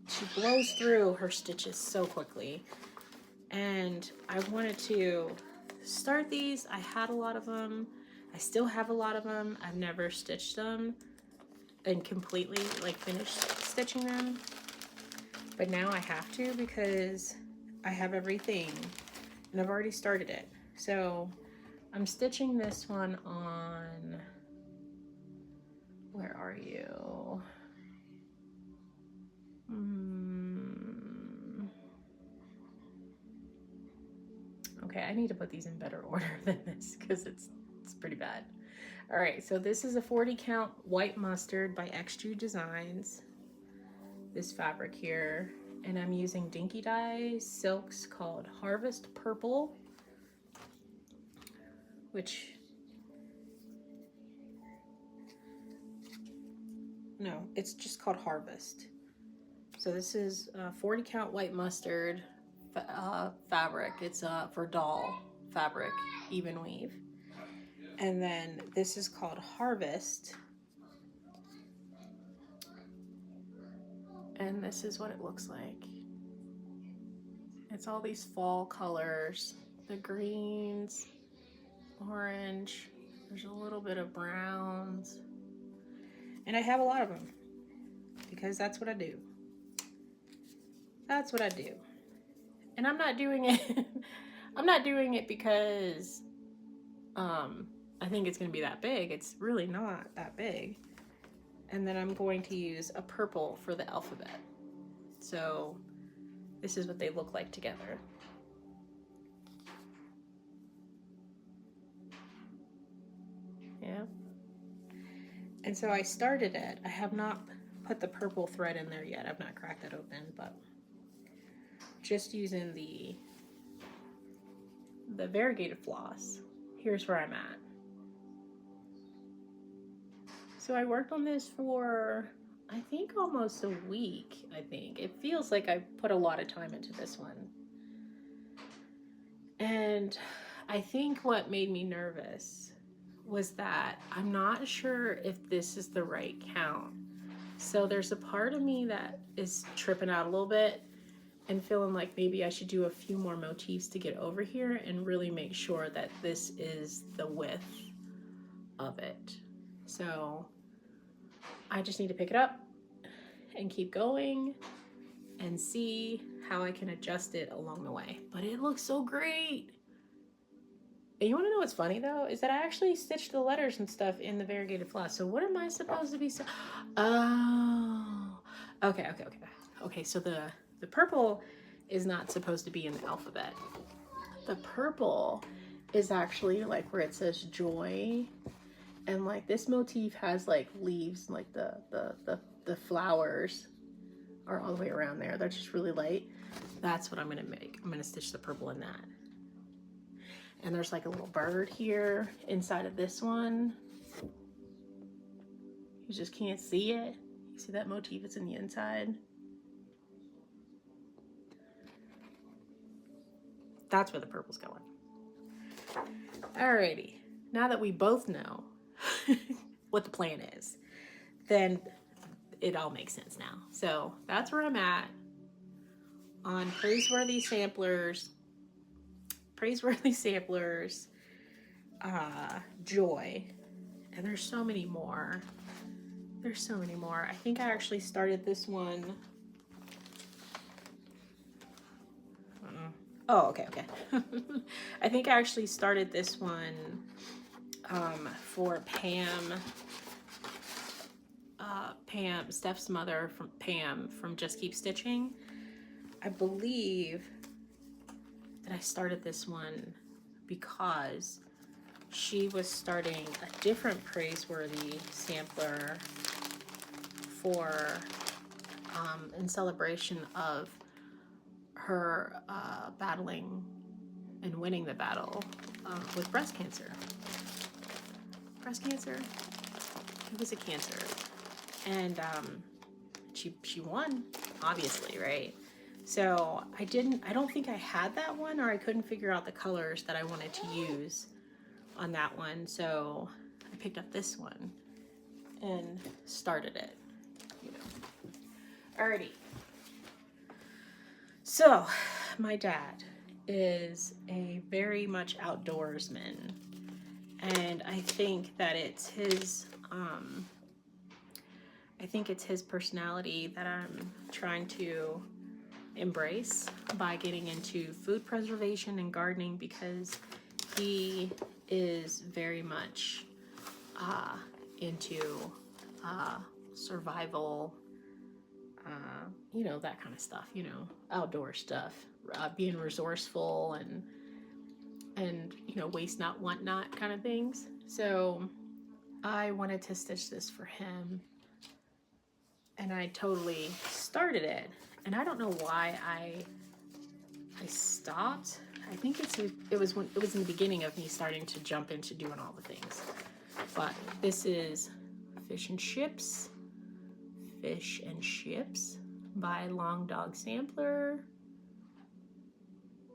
she blows through her stitches so quickly. And I wanted to start these. I had a lot of them. I still have a lot of them. I've never stitched them and completely like finished stitching them. But now I have to because I have everything and I've already started it. So I'm stitching this one on, where are you? I need to put these in better order than this because it's pretty bad. All right, so this is a 40 count white mustard by Extrude Designs. This fabric here, and I'm using Dinky Dye silks called Harvest Purple, which, no, it's just called Harvest. So this is 40 count white mustard fabric. It's for doll fabric, even weave. And then this is called Harvest. And this is what it looks like. It's all these fall colors, the greens, orange, there's a little bit of browns. And I have a lot of them because that's what I do. That's what I do. And I'm not doing it, I'm not doing it because I think it's gonna be that big. It's really not that big. And then I'm going to use a purple for the alphabet. So this is what they look like together. Yeah. And so I started it. I have not put the purple thread in there yet. I've not cracked it open, but just using the variegated floss. Here's where I'm at. So I worked on this for, I think, almost a week, I think. It feels like I put a lot of time into this one. And I think what made me nervous was that I'm not sure if this is the right count. So there's a part of me that is tripping out a little bit and feeling like maybe I should do a few more motifs to get over here and really make sure that this is the width of it. So I just need to pick it up and keep going and see how I can adjust it along the way. But it looks so great. And you want to know what's funny though? Is that I actually stitched the letters and stuff in the variegated floss. So what am I supposed to be oh, okay. Okay, so the purple is not supposed to be in the alphabet. The purple is actually like where it says joy. And like this motif has like leaves, like the flowers are all the way around there. They're just really light. That's what I'm gonna make. I'm gonna stitch the purple in that. And there's like a little bird here inside of this one. You just can't see it. You see that motif? It's in the inside. That's where the purple's going. Alrighty, now that we both know what the plan is, then it all makes sense now. So that's where I'm at on Praiseworthy Samplers, Joy, and there's so many more. There's so many more. I think I actually started this one. Oh, okay. I think I actually started this one for Pam, Steph's mother, from Pam from Just Keep Stitching. I believe that I started this one because she was starting a different Praiseworthy sampler for in celebration of her battling and winning the battle with breast cancer. It was a cancer, and she won, obviously, right? So I don't think I had that one, or I couldn't figure out the colors that I wanted to use on that one. So I picked up this one and started it, you know. Alrighty. So my dad is a very much outdoorsman, and I think that it's his personality that I'm trying to embrace by getting into food preservation and gardening, because he is very much into survival, you know, that kind of stuff, you know, outdoor stuff, being resourceful, and and, you know, waste not, want not kind of things. So I wanted to stitch this for him, and I totally started it. And I don't know why I stopped. I think it was in the beginning of me starting to jump into doing all the things. But this is Fish and Ships by Long Dog Sampler.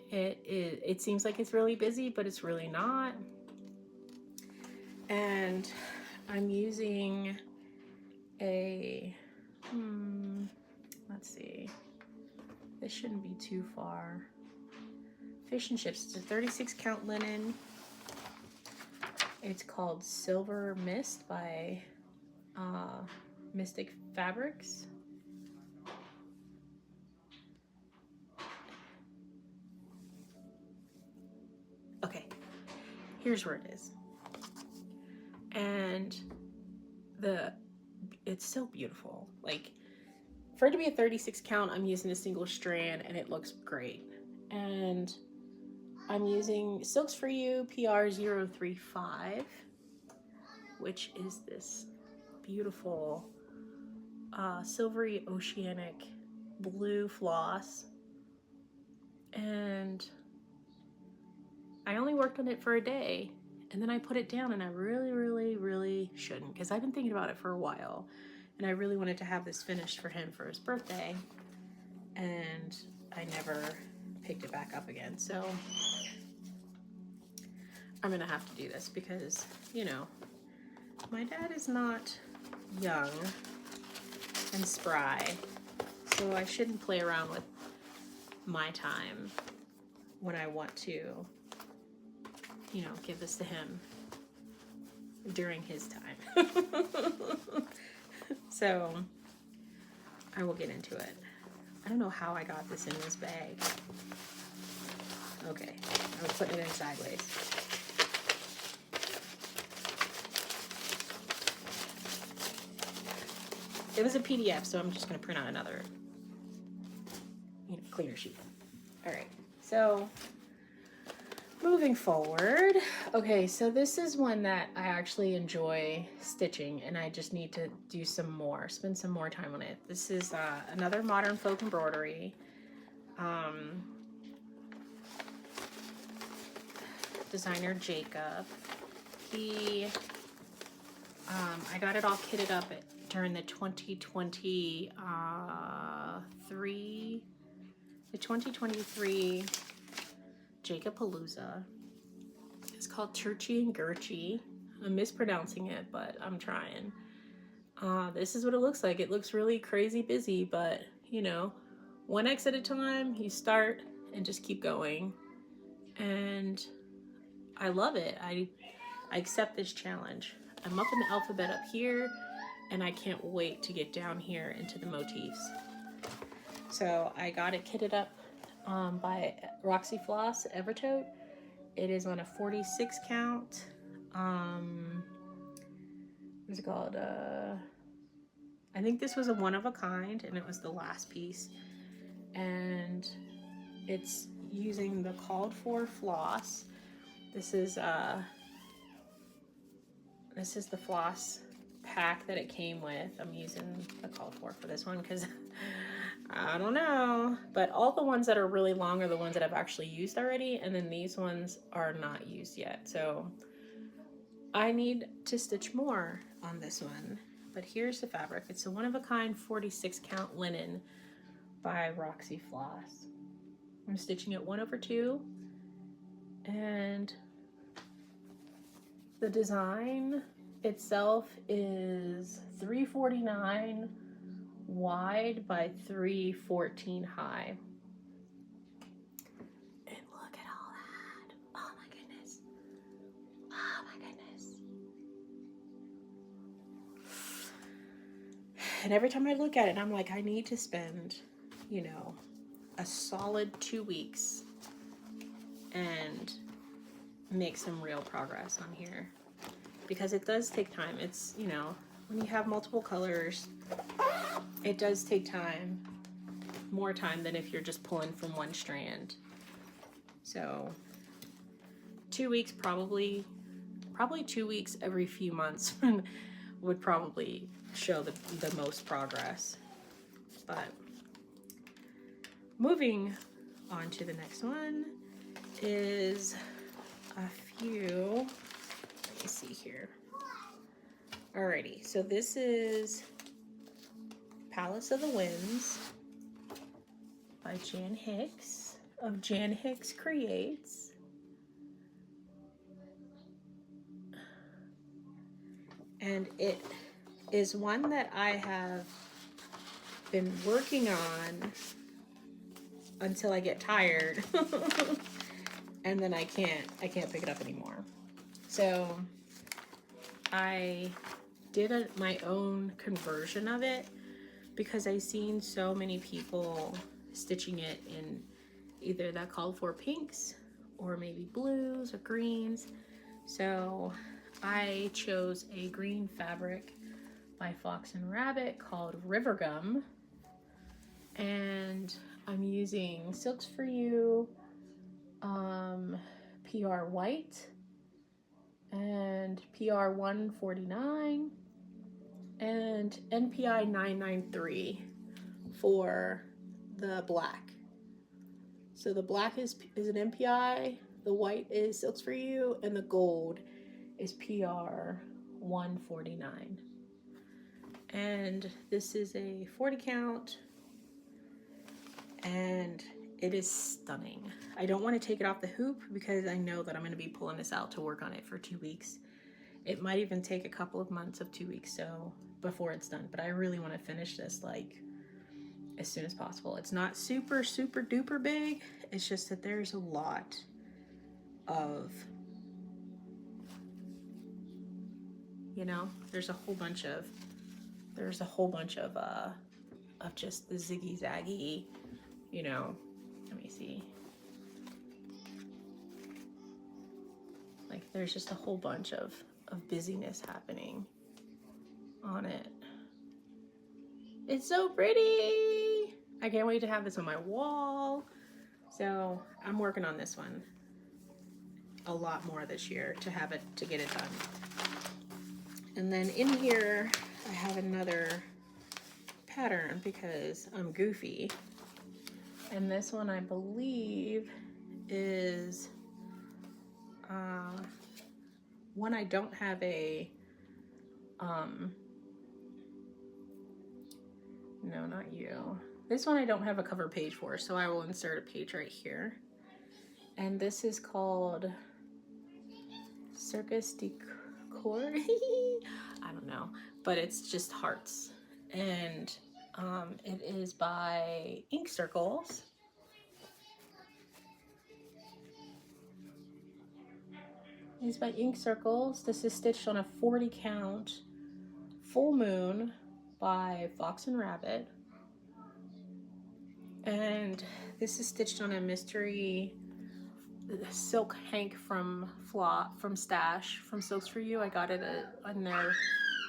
It seems like it's really busy, but it's really not. And I'm using a, let's see, this shouldn't be too far. Fish and Ships, it's a 36 count linen. It's called Silver Mist by Mystic Fabrics. Okay, here's where it is. And it's so beautiful. Like, for it to be a 36 count, I'm using a single strand and it looks great. And I'm using Silks For You PR035, which is this beautiful silvery oceanic blue floss. And I only worked on it for a day, and then I put it down, and I really shouldn't, because I've been thinking about it for a while, and I really wanted to have this finished for him for his birthday, and I never picked it back up again. So I'm gonna have to do this because, you know, my dad is not young and spry, so I shouldn't play around with my time when I want to, you know, give this to him during his time. So I will get into it. I don't know how I got this in this bag. Okay, I was putting it in sideways. It was a PDF, so I'm just going to print out another, you know, cleaner sheet. All right, so moving forward. Okay, so this is one that I actually enjoy stitching, and I just need to do some more, spend some more time on it. This is another Modern Folk embroidery. Designer Jacob. I got it all kitted up during the 2023 Jacobpalooza. It's called Churchy and Gurchy. I'm mispronouncing it, but I'm trying. This is what it looks like. It looks really crazy busy, but you know, one X at a time, you start and just keep going. And I love it. I accept this challenge. I'm up in the alphabet up here, and I can't wait to get down here into the motifs. So I got it kitted up by Roxy Floss Evertote. It is on a 46 count. What's it called? I think this was a one of a kind, and it was the last piece. And it's using the called for floss. This is the floss pack that it came with. I'm using the called for this one because I don't know, but all the ones that are really long are the ones that I've actually used already, and then these ones are not used yet. So I need to stitch more on this one. But here's the fabric. It's a one of a kind 46 count linen by Roxy Floss. I'm stitching it 1/2, and the design itself is 349 wide by 314 high. And look at all that. Oh my goodness. Oh my goodness. And every time I look at it, I'm like, I need to spend, you know, a solid 2 weeks and make some real progress on here, because it does take time. It's, you know, when you have multiple colors, it does take time, more time than if you're just pulling from one strand. So 2 weeks probably 2 weeks every few months would probably show the most progress. But moving on to the next one is a few, let me see here. Alrighty, so this is Palace of the Winds by Jan Hicks of Jan Hicks Creates. And it is one that I have been working on until I get tired and then I can't pick it up anymore. So I did my own conversion of it because I seen so many people stitching it in either that called for pinks or maybe blues or greens. So I chose a green fabric by Fox and Rabbit called River Gum, and I'm using Silks For You, PR White, and PR 149, and NPI 993 for the black. So the black is an NPI, the white is Silks For You, and the gold is PR 149. And this is a 40 count, and it is stunning. I don't want to take it off the hoop because I know that I'm going to be pulling this out to work on it for 2 weeks. It might even take a couple of months of 2 weeks so before it's done, but I really want to finish this like as soon as possible. It's not super duper big. It's just that there's a lot of, you know, there's a whole bunch of just the ziggy zaggy, you know. Let me see. Like there's just a whole bunch of busyness happening on it. It's so pretty. I can't wait to have this on my wall. So I'm working on this one a lot more this year to get it done. And then in here I have another pattern because I'm goofy. And this one I believe is one I don't have a no, not you. This one I don't have a cover page for, so I will insert a page right here. And this is called Circus Decor. I don't know, but it's just hearts. And it is by Ink Circles. It's by Ink Circles. This is stitched on a 40 count Full Moon by Fox and Rabbit. And this is stitched on a mystery silk hank from Stash, from Silks For You. I got it on their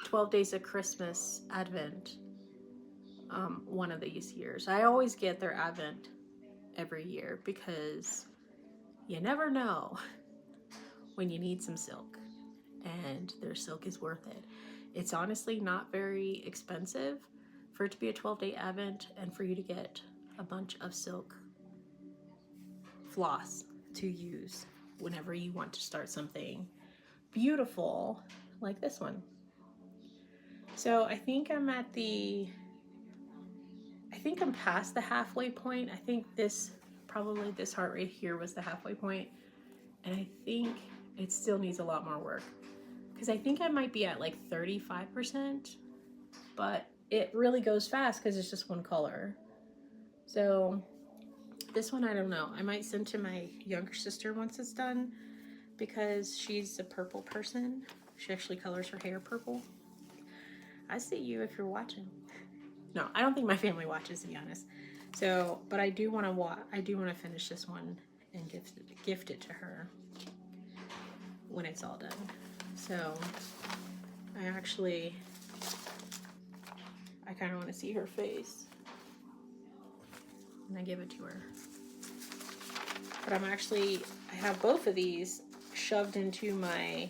12 Days of Christmas Advent one of these years. I always get their Advent every year because you never know when you need some silk, and their silk is worth it. It's honestly not very expensive for it to be a 12-day Advent and for you to get a bunch of silk floss to use whenever you want to start something beautiful like this one. So I think I'm past the halfway point. I think probably this heart right here was the halfway point, and I think it still needs a lot more work because I think I might be at like 35%, but it really goes fast because it's just one color. So this one, I don't know. I might send to my younger sister once it's done because she's a purple person. She actually colors her hair purple. I see you if you're watching. No, I don't think my family watches, to be honest. So, but I do want to finish this one and gift it to her when it's all done. So, I kind of want to see her face when I give it to her. But I have both of these shoved into my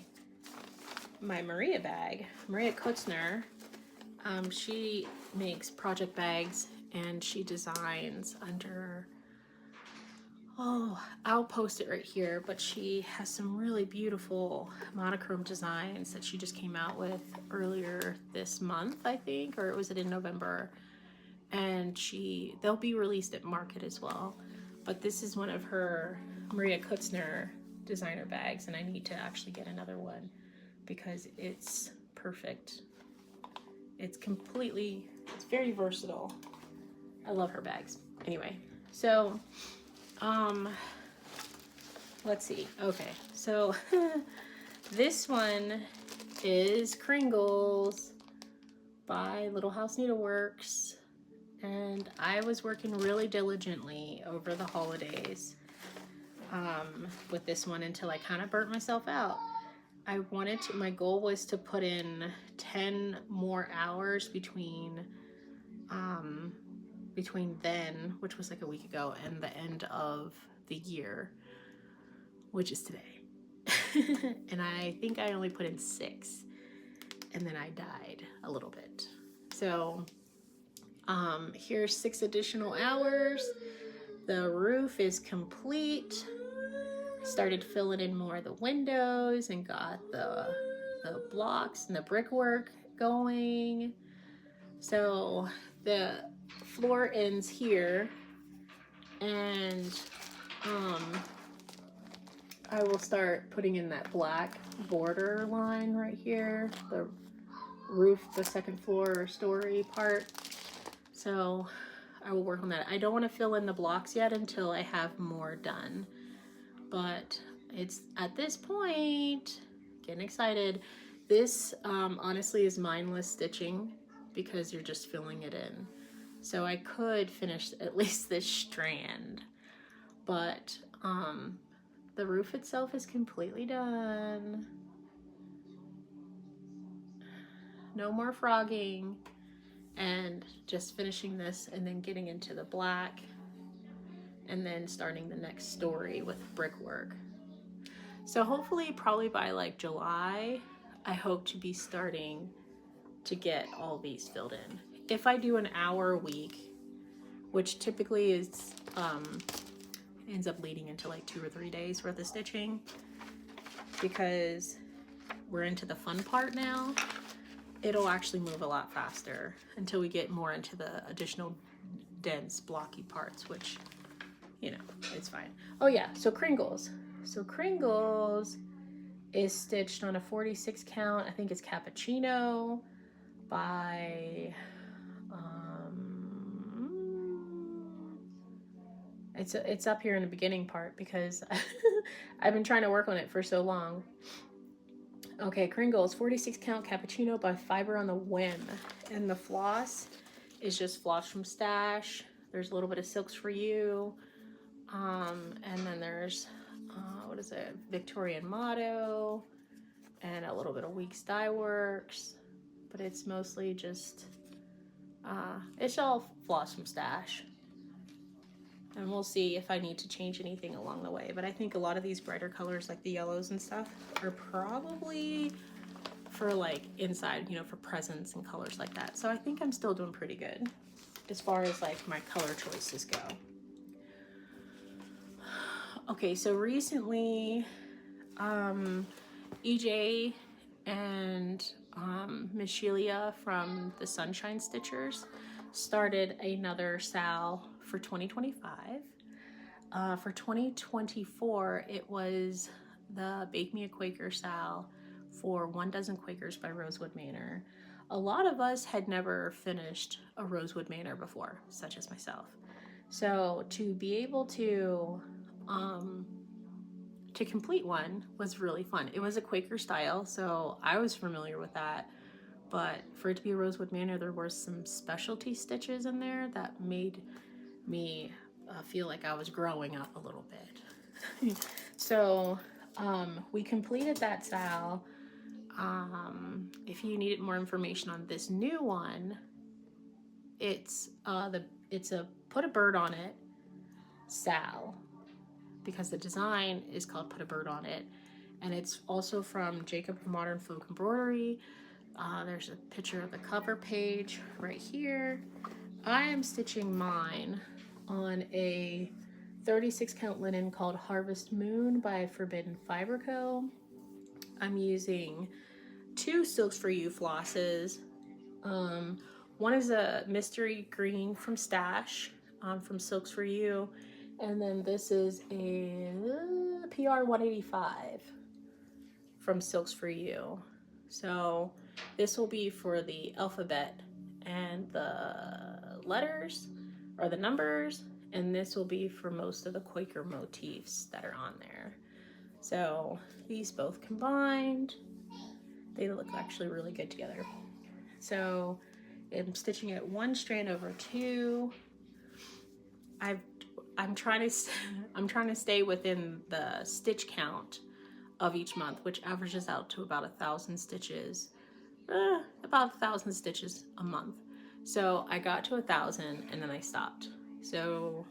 Maria bag. Maria Kutzner, she makes project bags and she designs under, oh, I'll post it right here, but she has some really beautiful monochrome designs that she just came out with earlier this month, I think, or was it in November? And they'll be released at market as well. But this is one of her Maria Kutzner designer bags, and I need to actually get another one because it's perfect. It's very versatile. I love her bags. Anyway, so let's see. Okay, so this one is Kringles by Little House Needleworks. And I was working really diligently over the holidays with this one until I kind of burnt myself out. My goal was to put in 10 more hours between then, which was like a week ago, and the end of the year, which is today. And I think I only put in 6, and then I died a little bit. So here's 6 additional hours. The roof is complete. Started filling in more of the windows and got the blocks and the brickwork going. So the floor ends here, and I will start putting in that black border line right here, the roof, the second floor story part. So I will work on that. I don't want to fill in the blocks yet until I have more done. But it's at this point, getting excited. This honestly is mindless stitching because you're just filling it in. So I could finish at least this strand. But the roof itself is completely done. No more frogging. And just finishing this and then getting into the black and then starting the next story with brickwork. So hopefully probably by like July, I hope to be starting to get all these filled in. If I do an hour a week, which typically is ends up leading into like 2 or 3 days worth of stitching, because we're into the fun part now, it'll actually move a lot faster until we get more into the additional dense blocky parts, which, you know, it's fine. Oh yeah, so Kringles. So Kringles is stitched on a 46 count. I think it's Cappuccino by, it's up here in the beginning part because I've been trying to work on it for so long. Okay, Kringles, 46 count Cappuccino by Fiber on the Whim. And the floss is just floss from Stash. There's a little bit of Silks for You. And then there's, what is it? Victorian Motto. And a little bit of Weeks Dye Works. But it's mostly just, it's all floss from Stash. And we'll see if I need to change anything along the way. But I think a lot of these brighter colors, like the yellows and stuff, are probably for like inside, you know, for presents and colors like that. So I think I'm still doing pretty good as far as like my color choices go. Okay, so recently, EJ and Miss Shelia from the Sunshine Stitchers started another sal for 2025. For 2024, it was the Bake Me a Quaker sal for 1 Dozen Quakers by Rosewood Manor. A lot of us had never finished a Rosewood Manor before, such as myself. So to be able to complete one was really fun. It was a Quaker style, so I was familiar with that. But for it to be a Rosewood Manor, there were some specialty stitches in there that made me feel like I was growing up a little bit. So we completed that sal. If you needed more information on this new one, it's a Put a Bird on It sal, because the design is called Put a Bird on It, and it's also from Jacob of Modern Folk Embroidery. There's a picture of the cover page right here. I am stitching mine on a 36 count linen called Harvest Moon by Forbidden Fiber Co. I'm using 2 Silks for You flosses. One is a mystery green from Stash, from Silks for You, and then this is a PR 185 from Silks for You. So this will be for the alphabet and the letters or the numbers, and this will be for most of the Quaker motifs that are on there. So these both combined, they look actually really good together. So I'm stitching it 1 strand over 2. I'm trying to stay within the stitch count of each month, which averages out to about 1,000 stitches, about 1,000 stitches a month. So I got to 1,000 and then I stopped. So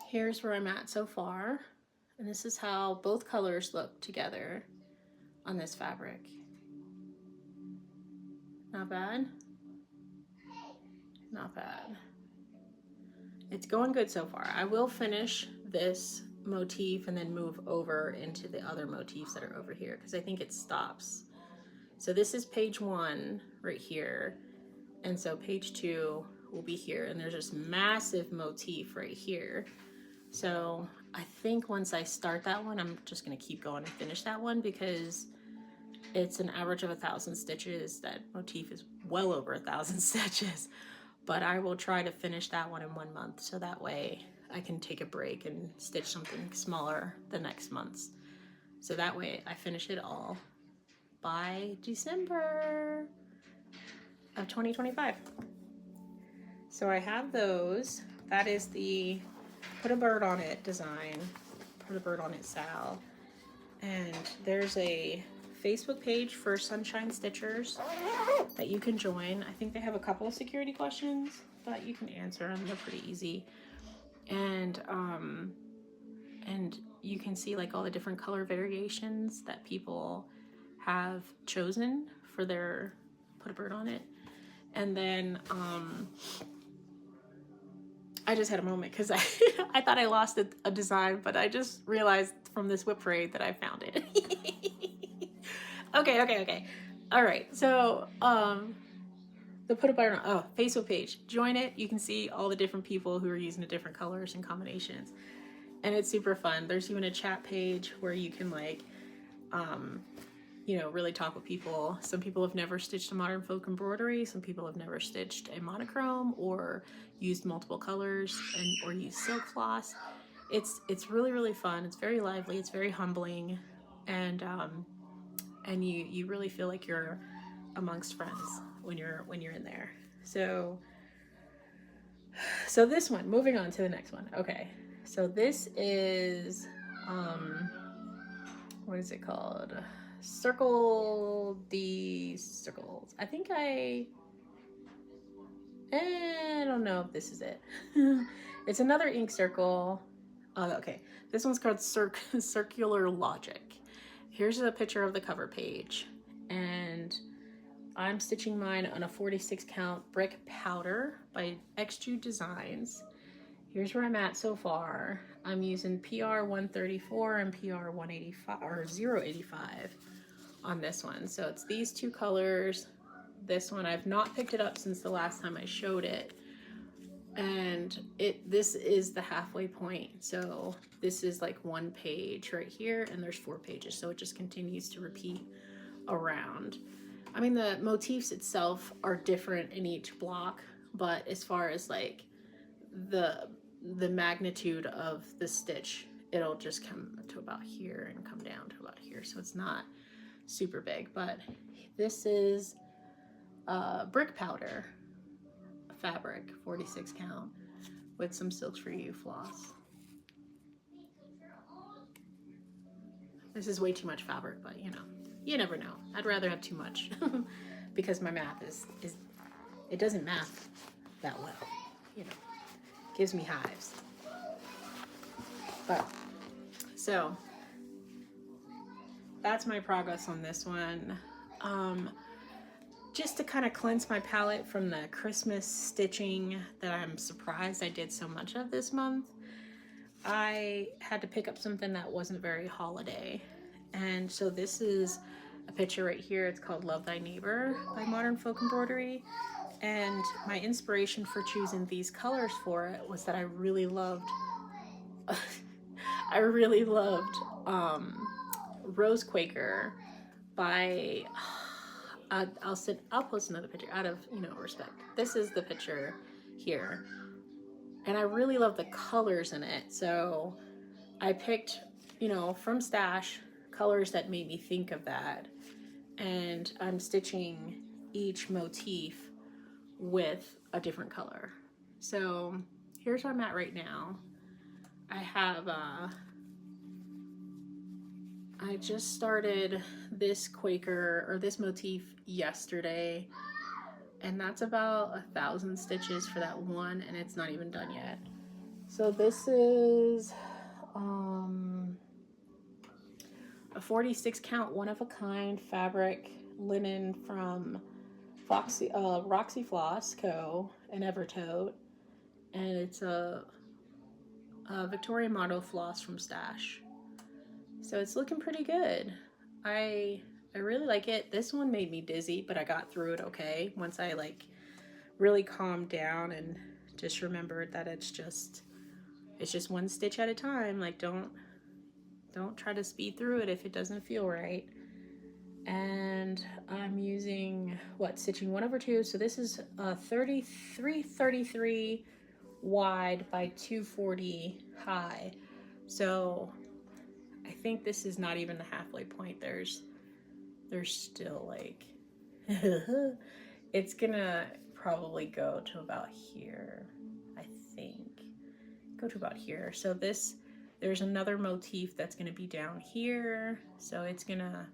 here's where I'm at so far, and this is how both colors look together on this fabric. Not bad. Not bad. It's going good so far. I will finish this motif and then move over into the other motifs that are over here because I think it stops. So this is page 1 right here, and so page 2 will be here, and there's this massive motif right here. So I think once I start that one, I'm just gonna keep going and finish that one because it's an average of 1,000 stitches. That motif is well over 1,000 stitches, but I will try to finish that one in 1 month, so that way I can take a break and stitch something smaller the next months. So that way I finish it all by December of 2025. So I have those. That is the Put a Bird on It design, Put a Bird on It Sal. And there's a Facebook page for Sunshine Stitchers that you can join. I think they have a couple of security questions, but you can answer them. They're pretty easy. And you can see like all the different color variations that people have chosen for their Put a Bird on It. And then I just had a moment because I thought I lost a design, but I just realized from this WIP raid that I found it. Okay. All right, so the Put a Bird on Facebook page. Join it. You can see all the different people who are using the different colors and combinations, and it's super fun. There's even a chat page where you can like, you know, really talk with people. Some people have never stitched a modern folk embroidery. Some people have never stitched a monochrome or used multiple colors or used silk floss. It's really fun. It's very lively. It's very humbling, and you really feel like you're amongst friends when you're in there. So this one, moving on to the next one. Okay, so this is what is it called? Circle the Circles. I think I don't know if this is it. It's another ink circle. Okay, this one's called Circular Logic. Here's a picture of the cover page, and I'm stitching mine on a 46 count brick powder by XJude Designs. Here's where I'm at so far. I'm using PR 134 and PR 185 or 085 on this one. So it's these 2 colors. This one I've not picked it up since the last time I showed it, and this is the halfway point. So this is like 1 page right here, and there's 4 pages, so it just continues to repeat around. I mean, the motifs itself are different in each block, but as far as like the magnitude of the stitch, it'll just come to about here and come down to about here, so it's not super big. But this is brick powder fabric, 46 count, with some Silks for You floss. This is way too much fabric, but you know, you never know. I'd rather have too much because my math is it doesn't math that well, you know, gives me hives. But so that's my progress on this one. Just to kind of cleanse my palette from the Christmas stitching that I'm surprised I did so much of this month, I had to pick up something that wasn't very holiday. And so this is a picture right here. It's called Love Thy Neighbor by Modern Folk Embroidery. And my inspiration for choosing these colors for it was that I really loved I really loved Rose Quaker by I'll post another picture out of, you know, respect. This is the picture here. And I really love the colors in it. So I picked, you know, from Stash, colors that made me think of that. And I'm stitching each motif with a different color. So here's where I'm at right now. I have, I just started this Quaker, or this motif yesterday, and that's about 1,000 stitches for that one, and it's not even done yet. So this is a 46 count one-of-a-kind fabric linen from Roxy Floss Co. in Evertote, and it's a Victoria Motto floss from Stash. So it's looking pretty good. I really like it. This one made me dizzy, but I got through it okay once I like really calmed down and just remembered that it's just one stitch at a time. Like don't try to speed through it if it doesn't feel right. And I'm using stitching 1/2. So this is 33 wide by 240 high. So I think this is not even the halfway point. There's still like it's gonna probably go to about here, I think. Go to about here. So there's another motif that's gonna be down here. So it's gonna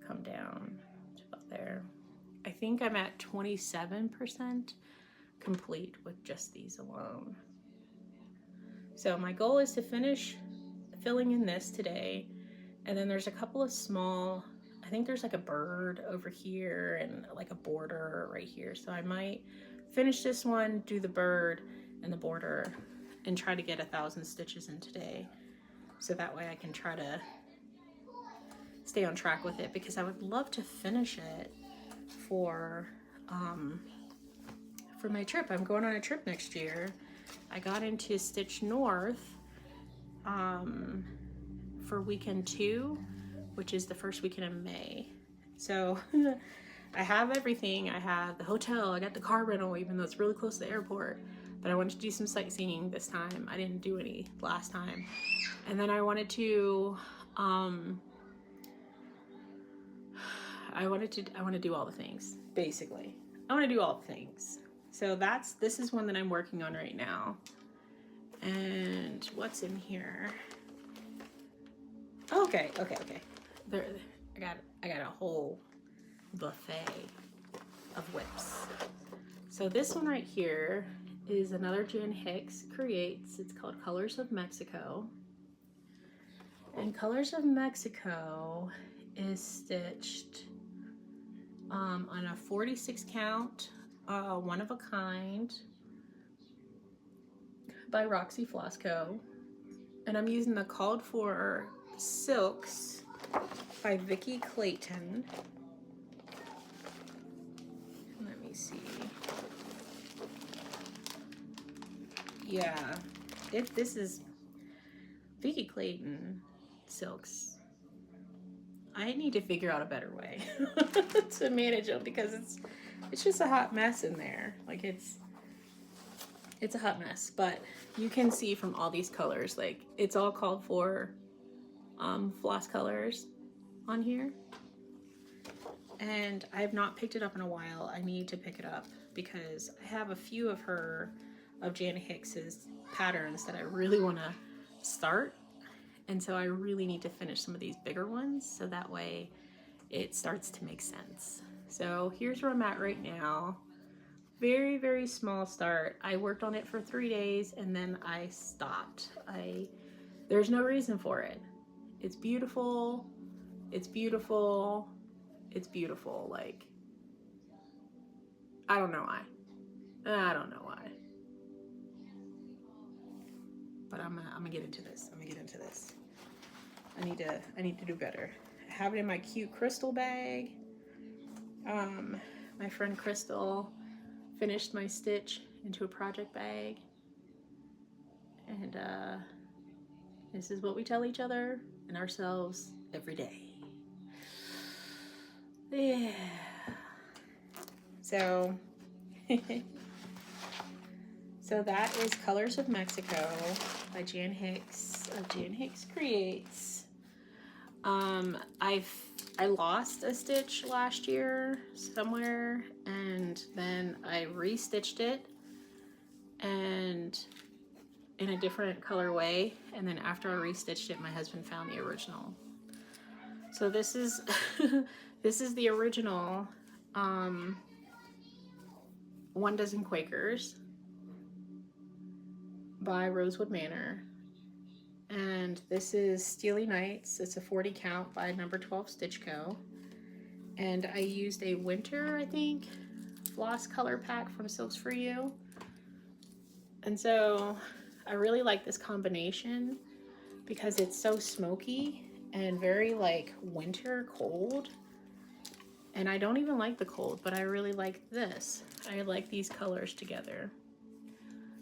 come down to about there. I think I'm at 27% complete with just these alone. So my goal is to finish filling in this today, and then there's a couple of small, I think there's like a bird over here and like a border right here, so I might finish this one, do the bird and the border, and try to get 1,000 stitches in today, so that way I can try to stay on track with it, because I would love to finish it for my trip. I'm going on a trip next year. I got into Stitch North for weekend 2, which is the first weekend in May. So I have everything. I have the hotel, I got the car rental, even though it's really close to the airport, but I wanted to do some sightseeing this time. I didn't do any last time. And then I wanted to I want to do all the things, basically. I want to do all the things. So this is one that I'm working on right now. And what's in here? Okay. There, I got a whole buffet of WIPs. So this one right here is another Jan Hicks Creates. It's called Colors of Mexico. And Colors of Mexico is stitched on a 46 count, one of a kind by Roxy Floss Co. And I'm using the Called For Silks by Vicki Clayton. Let me see. Yeah, this is Vicki Clayton silks. I need to figure out a better way to manage them, because it's just a hot mess in there. Like it's a hot mess, but you can see from all these colors, like it's all Called For floss colors on here. And I have not picked it up in a while. I need to pick it up because I have a few of Jan Hicks's patterns that I really want to start. And so I really need to finish some of these bigger ones, so that way it starts to make sense. So here's where I'm at right now. Very, very small start. I worked on it for 3 days and then I stopped. There's no reason for it. It's beautiful. It's beautiful. It's beautiful. Like, I don't know why. I don't know why. But I'm gonna get into this. I'm gonna get into this. I need to do better. I have it in my cute crystal bag. My friend Crystal finished my stitch into a project bag. And this is what we tell each other and ourselves every day. Yeah. So, so that is Colors of Mexico by Jan Hicks of Jan Hicks Creates. I lost a stitch last year somewhere, and then I restitched it and in a different colorway, and then after I restitched it, my husband found the original. So this is this is the original 1 Dozen Quakers by Rosewood Manor. And this is Steely Nights. It's a 40 count by number 12 Stitch Co. And I used a winter, I think, floss color pack from Silks For You. And so I really like this combination because it's so smoky and very like winter cold. And I don't even like the cold, but I really like this. I like these colors together.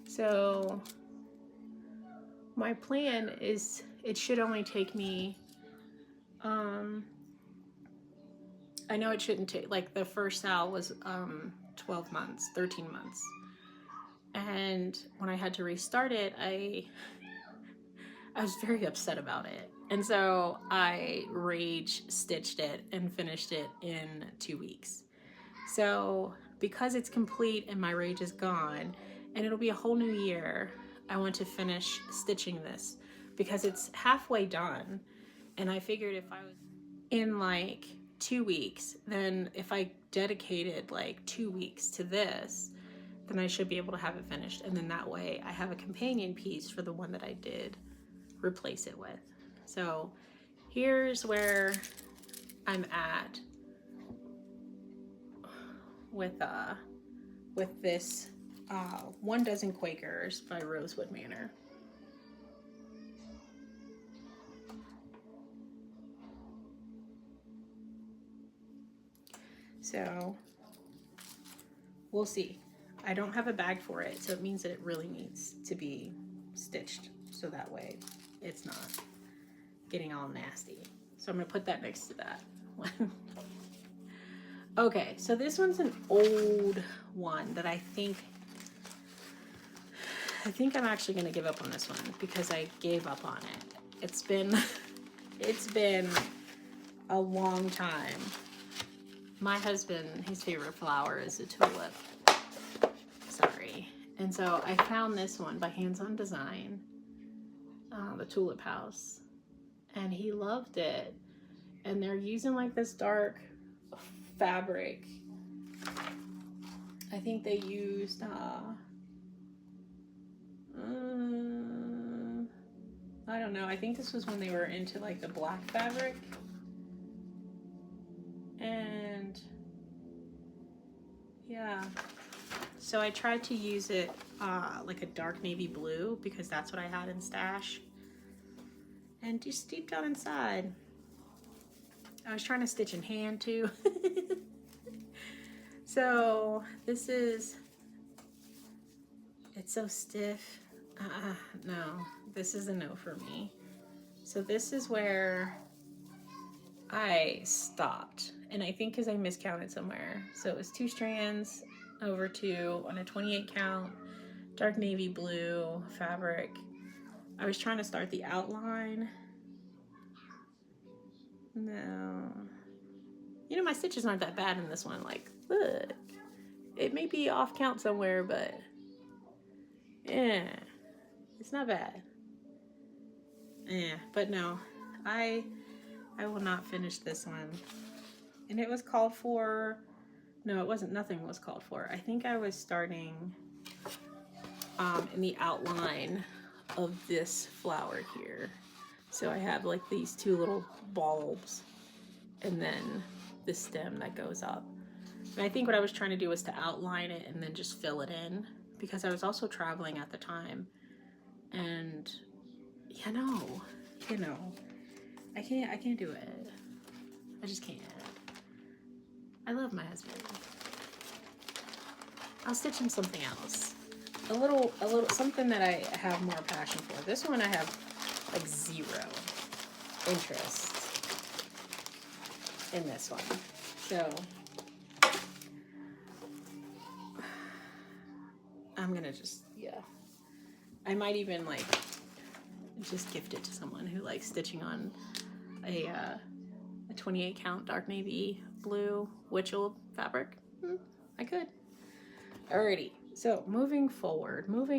So my plan is, it should only take me, I know it shouldn't take, like the first sal was 12 months, 13 months. And when I had to restart it, I was very upset about it. And so I rage stitched it and finished it in 2 weeks. So because it's complete and my rage is gone and it'll be a whole new year, I want to finish stitching this because it's halfway done. And I figured if I was in like 2 weeks, then if I dedicated like 2 weeks to this, then I should be able to have it finished. And then that way I have a companion piece for the one that I did replace it with. So here's where I'm at with this 1 Dozen Quakers by Rosewood Manor. So we'll see. I don't have a bag for it, so it means that it really needs to be stitched, so that way it's not getting all nasty. So I'm gonna put that next to that one. Okay, so this one's an old one that I think I'm actually gonna give up on this one because I gave up on it. It's been a long time. My husband, his favorite flower is a tulip. Sorry. And so I found this one by Hands On Design, the Tulip House, and he loved it. And they're using like this dark fabric. I think they used I don't know. I think this was when they were into like the black fabric. And yeah, so I tried to use it like a dark navy blue because that's what I had in stash. And just deep down inside, I was trying to stitch in hand too. So this is, it's so stiff. No, this is a no for me. So this is where I stopped, and I think because I miscounted somewhere. So it was 2 strands over 2 on a 28 count, dark navy blue fabric. I was trying to start the outline. No. You know, my stitches aren't that bad in this one. Like, look. It may be off count somewhere, but yeah, it's not bad. Yeah, but no, I will not finish this one. And it was called for, no, it wasn't, nothing was called for. I think I was starting in the outline of this flower here. So I have like these 2 little bulbs and then the stem that goes up. And I think what I was trying to do was to outline it and then just fill it in, because I was also traveling at the time. And you know, I can't do it. I just can't. I love my husband. I'll stitch him something else. A little something that I have more passion for. This one I have like 0 interest in this one. So I'm gonna just, yeah. I might even like just gift it to someone who likes stitching on a 28 count dark navy blue witchelled fabric. I could. Alrighty, so moving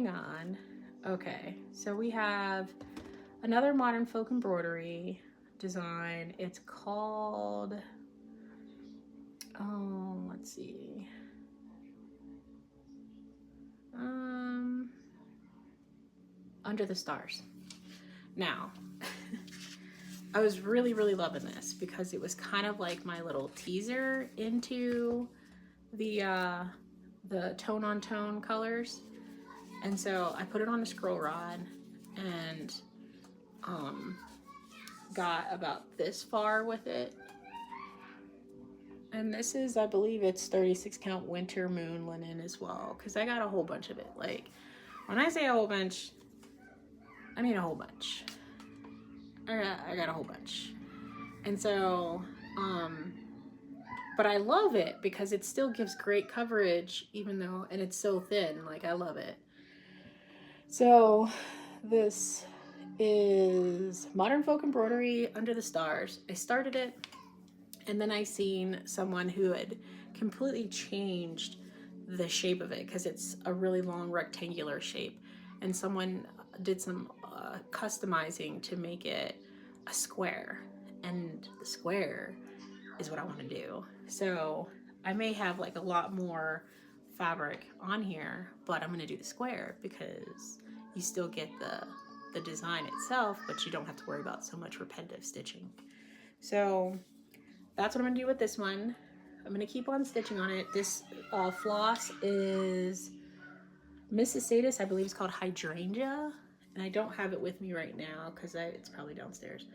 on. Okay, so we have another modern folk embroidery design. It's called, oh, let's see. Under the Stars. Now, I was really loving this because it was kind of like my little teaser into the tone on tone colors. And so I put it on a scroll rod and got about this far with it. And this is, I believe it's 36 count winter moon linen as well, because I got a whole bunch of it. Like, when I say a whole bunch, I mean a whole bunch. I got a whole bunch. And so, but I love it because it still gives great coverage, even though, and it's so thin, like I love it. So this is Modern Folk Embroidery Under the Stars. I started it, and then I seen someone who had completely changed the shape of it because it's a really long rectangular shape, and someone did some customizing to make it a square, and the square is what I want to do. So I may have like a lot more fabric on here, but I'm going to do the square because you still get the design itself, but you don't have to worry about so much repetitive stitching. So that's what I'm going to do with this one. I'm going to keep on stitching on it. This floss is Mrs. Sadis, I believe it's called Hydrangea, and I don't have it with me right now because it's probably downstairs.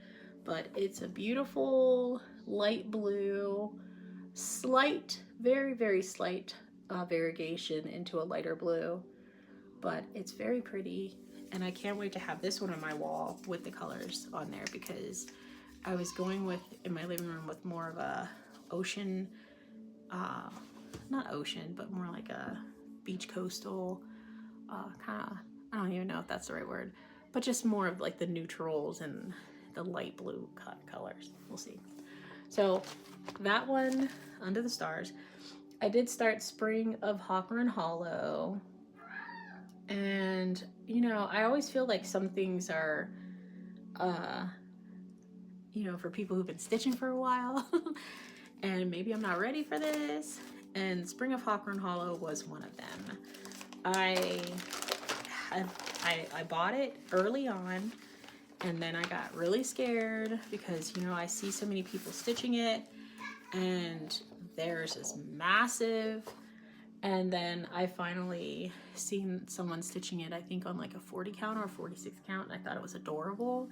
But it's a beautiful light blue, slight, very slight variegation into a lighter blue, but it's very pretty, and I can't wait to have this one on my wall with the colors on there, because I was going with, in my living room, with more of a ocean, not ocean, but more like a beach coastal kind of, I don't even know if that's the right word, but just more of like the neutrals and the light blue colors. We'll see. So that one, Under the Stars. I did start Spring of Hawker and Hollow, and you know, I always feel like some things are you know, for people who've been stitching for a while and maybe I'm not ready for this, and Spring of Hawker and Hollow was one of them. I bought it early on, and then I got really scared because, you know, I see so many people stitching it, and theirs is massive. And then I finally seen someone stitching it, I think on like a 40 count or a 46 count, and I thought it was adorable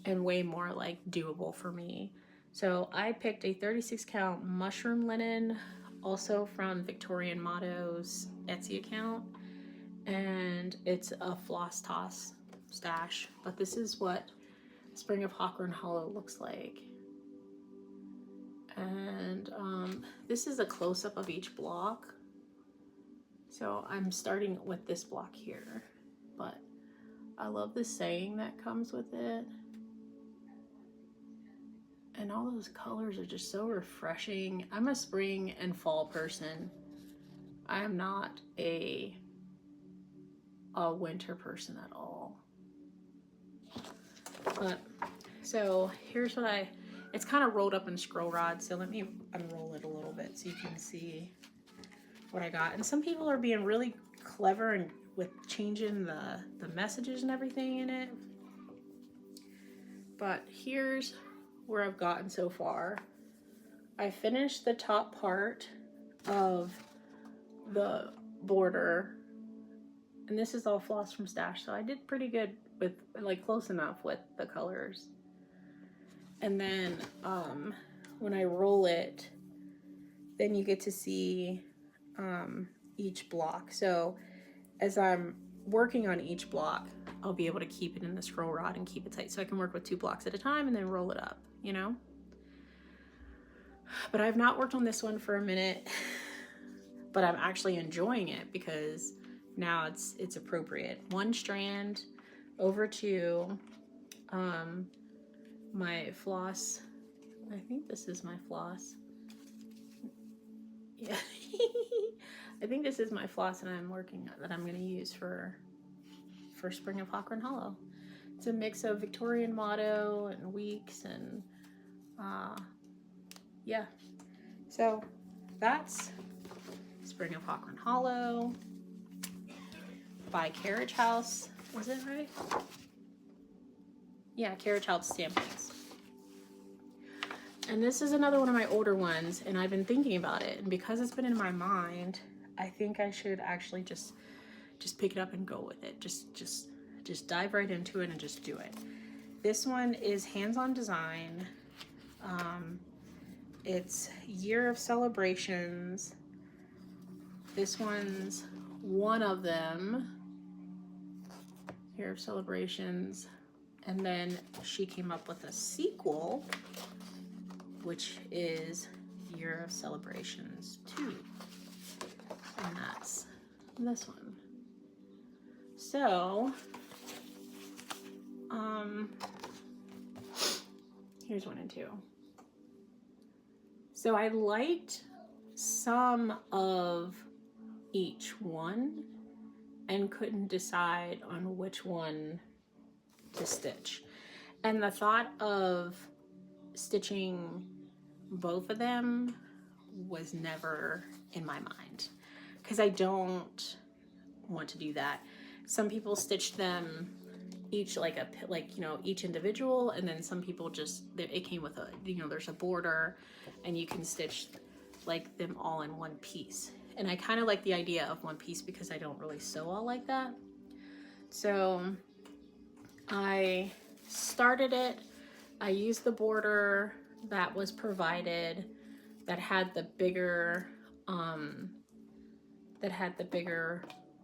and way more like doable for me. So I picked a 36 count mushroom linen, also from Victorian Motto's Etsy account, and it's a floss toss stash, but this is what Spring of Hawker and Hollow looks like. And this is a close-up of each block, so I'm starting with this block here, but I love the saying that comes with it, and all those colors are just so refreshing. I'm a spring and fall person. I am not a winter person at all. But so here's what it's kind of rolled up in scroll rod, so let me unroll it a little bit so you can see what I got. And some people are being really clever and with changing the messages and everything in it, but here's where I've gotten so far. I finished the top part of the border, and this is all floss from Stash, so I did pretty good with, like, close enough with the colors. And then when I roll it, then you get to see each block. So as I'm working on each block, I'll be able to keep it in the scroll rod and keep it tight, so I can work with 2 blocks at a time and then roll it up, you know? But I've not worked on this one for a minute, but I'm actually enjoying it because now it's appropriate. 1 strand over to my floss. I think this is my floss. Yeah. I think this is my floss that I'm going to use for Spring of Hawthorne Hollow. It's a mix of Victorian Motto and Weeks and yeah. So that's Spring of Hawthorne Hollow by Carriage House. Is it right? Yeah, Carriage House Stampings. And this is another one of my older ones, and I've been thinking about it, and because it's been in my mind, I think I should actually just pick it up and go with it. Just dive right into it and just do it. This one is Hands-On Design. It's Year of Celebrations. This one's one of them. Year of Celebrations. And then she came up with a sequel, which is Year of Celebrations 2. And that's this one. So, here's 1 and 2. So I liked some of each one and couldn't decide on which one to stitch. And the thought of stitching both of them was never in my mind, because I don't want to do that. Some people stitch them each like each individual, and then some people just, it came with a, there's a border and you can stitch like them all in one piece. And I kind of like the idea of one piece because I don't really sew all like that. So I started it. I used the border that was provided that had the bigger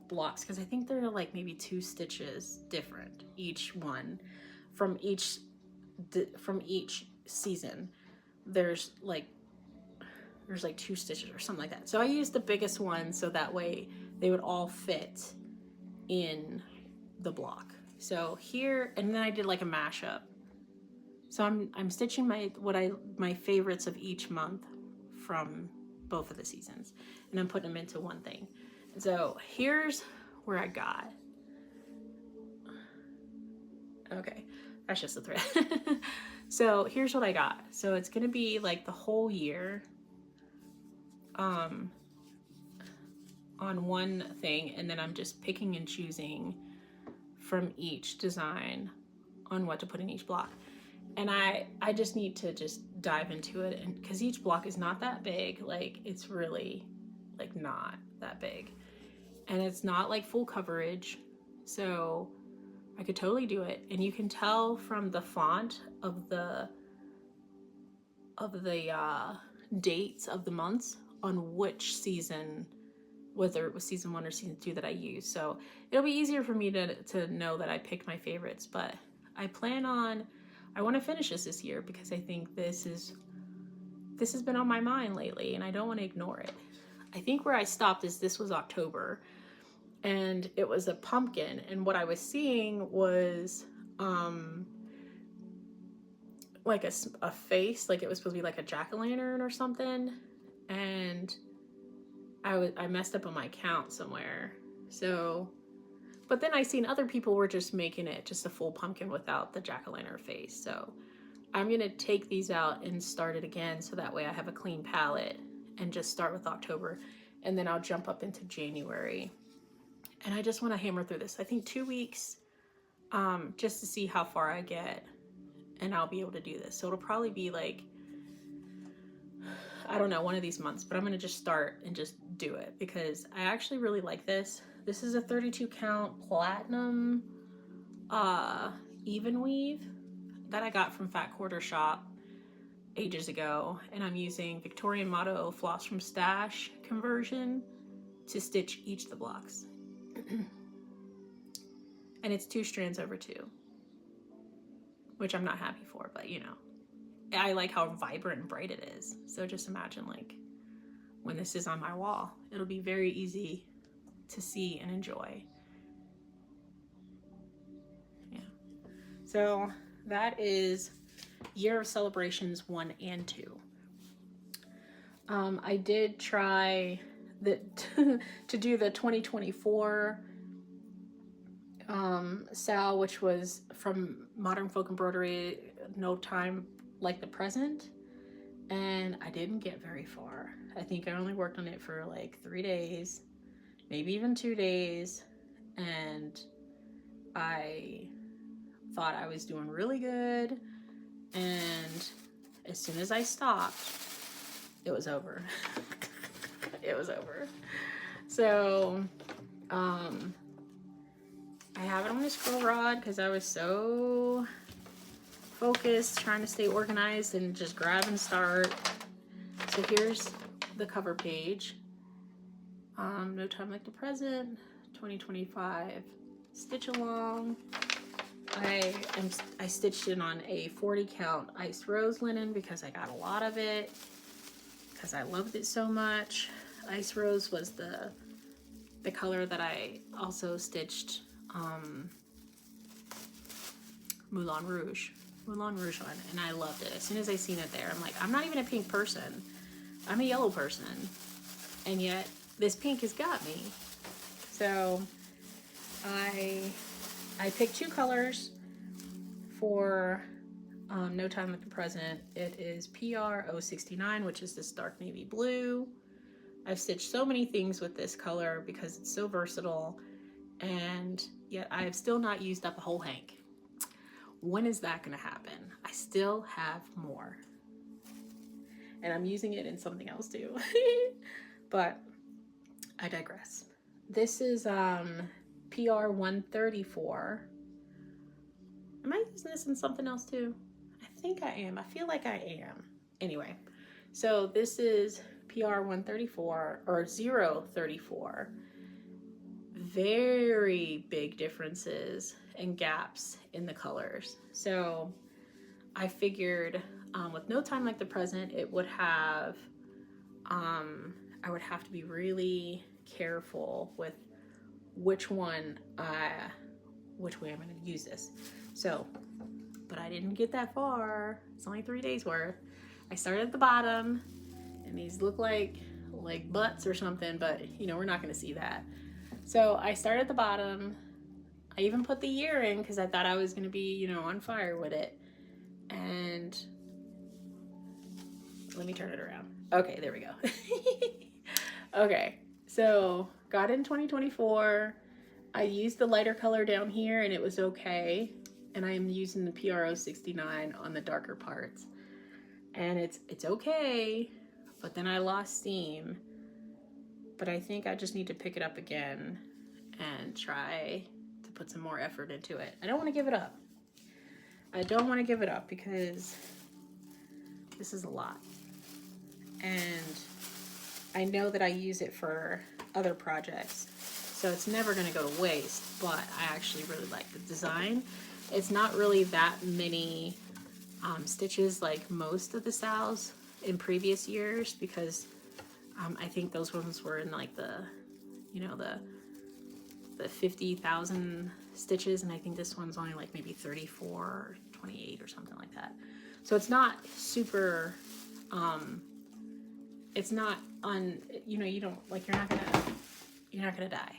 blocks, because I think they're like maybe 2 stitches different each one from each season. There's like 2 stitches or something like that. So I used the biggest one so that way they would all fit in the block. So here, and then I did like a mashup. So I'm stitching my favorites of each month from both of the seasons, and I'm putting them into one thing. So here's where I got. Okay, that's just a thread. So here's what I got. So it's gonna be like the whole year on one thing, and then I'm just picking and choosing from each design on what to put in each block. And I just need to just dive into it, and because each block is not that big, like it's really like not that big, and it's not like full coverage, so I could totally do it. And you can tell from the font of the dates of the months on which season, whether it was season 1 or season 2 that I used. So it'll be easier for me to know that I picked my favorites. But I want to finish this year because I think this has been on my mind lately, and I don't want to ignore it. I think where I stopped is this was October, and it was a pumpkin, and what I was seeing was like a face, like it was supposed to be like a jack-o'-lantern or something, and I messed up on my count somewhere. So, but then I seen other people were just making it just a full pumpkin without the jack-o'-lantern face. So I'm gonna take these out and start it again, so that way I have a clean palette and just start with October, and then I'll jump up into January. And I just want to hammer through this. I think 2 weeks, just to see how far I get, and I'll be able to do this. So it'll probably be like I don't know, one of these months, but I'm going to just start and just do it because I actually really like this. This is a 32 count platinum even weave that I got from Fat Quarter Shop ages ago, and I'm using Victorian Motto Floss from Stash conversion to stitch each of the blocks. And it's 2 strands over 2, which I'm not happy for, but you know, I like how vibrant and bright it is. So just imagine like when this is on my wall, it'll be very easy to see and enjoy. Yeah. So that is Year of Celebrations 1 and 2. I did try to do the 2024 Sal, which was from Modern Folk Embroidery, No Time Like the Present, and I didn't get very far. I think I only worked on it for like 3 days, maybe even 2 days, and I thought I was doing really good, and as soon as I stopped, it was over. It was over. So I have it on my scroll rod because I was so focused trying to stay organized and just grab and start. So here's the cover page. No Time Like the Present, 2025 stitch along. I stitched it on a 40 count ice rose linen because I got a lot of it because I loved it so much. Ice rose was the color that I also stitched Moulin Rouge on, and I loved it. As soon as I seen it there, I'm like, I'm not even a pink person, I'm a yellow person, and yet this pink has got me. So I picked 2 colors for No Time Like the Present. It is PR 069, which is this dark navy blue. I've stitched so many things with this color because it's so versatile, and yet I have still not used up a whole hank. When is that going to happen? I still have more, and I'm using it in something else too. But I digress. This is PR 134. Am I using this in something else too? I think I am. I feel like I am. Anyway, so this is PR 134 or 034. Very big differences and gaps in the colors. So I figured with No Time Like the Present, it would have, I would have to be really careful with which way I'm going to use this. So, but I didn't get that far. It's only 3 days worth. I started at the bottom, and these look like butts or something, but you know, we're not going to see that. So I started at the bottom. I even put the year in because I thought I was going to be, you know, on fire with it. And let me turn it around. Okay, there we go. Okay, so got in 2024. I used the lighter color down here and it was okay. And I am using the PR 069 on the darker parts. And it's okay, but then I lost steam. But I think I just need to pick it up again and try to put some more effort into it. I don't want to give it up. I don't want to give it up because this is a lot. And I know that I use it for other projects, so it's never going to go to waste, but I actually really like the design. It's not really that many stitches like most of the Sals in previous years because I think those ones were in like the, you know, the 50,000 stitches, and I think this one's only like maybe 34 or 28 or something like that. So it's not super, it's not you know, you don't, like, you're not gonna die.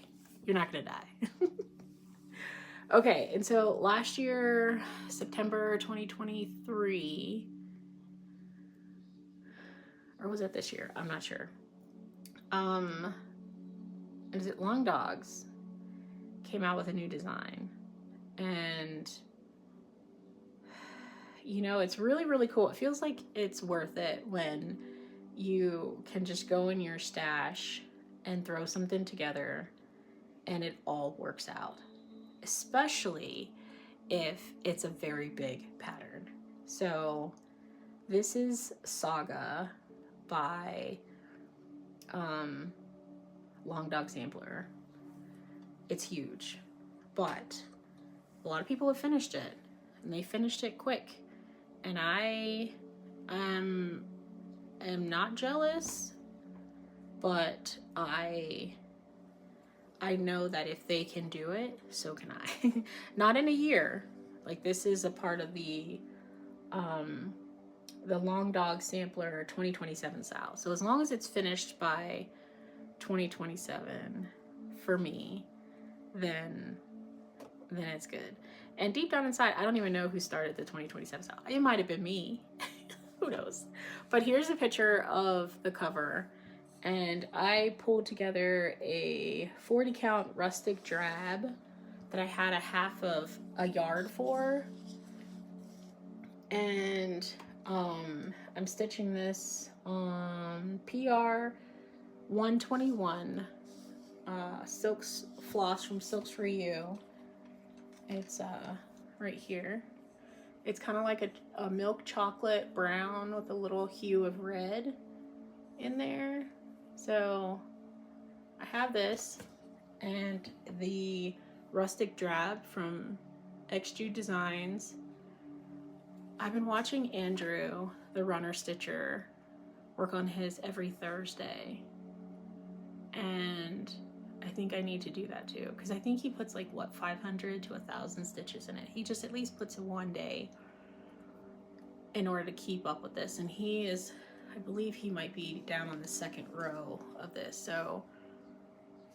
You're not gonna die. Okay, and so last year, September 2023, or was it this year? I'm not sure. Is it Long Dogs came out with a new design, and you know, it's really, really cool. It feels like it's worth it when you can just go in your stash and throw something together and it all works out, especially if it's a very big pattern. So this is Saga by Long Dog Sampler. It's huge, but a lot of people have finished it, and they finished it quick, and I am not jealous, but I know that if they can do it, so can I. Not in a year. Like, this is a part of the Long Dog Sampler 2027 style. So as long as it's finished by 2027 for me, then it's good. And deep down inside, I don't even know who started the 2027 style. It might have been me. Who knows? But here's a picture of the cover. And I pulled together a 40 count rustic drab that I had a half of a yard for. And I'm stitching this on PR 121 Silks Floss from Silks For You. It's right here. It's kind of like a milk chocolate brown with a little hue of red in there. So I have this and the rustic drab from XJude Designs. I've been watching Andrew, the runner stitcher, work on his every Thursday, and I think I need to do that too, because I think he puts like, what, 500 to 1,000 stitches in it. He just at least puts in one day in order to keep up with this, and he is, I believe he might be down on the second row of this. So,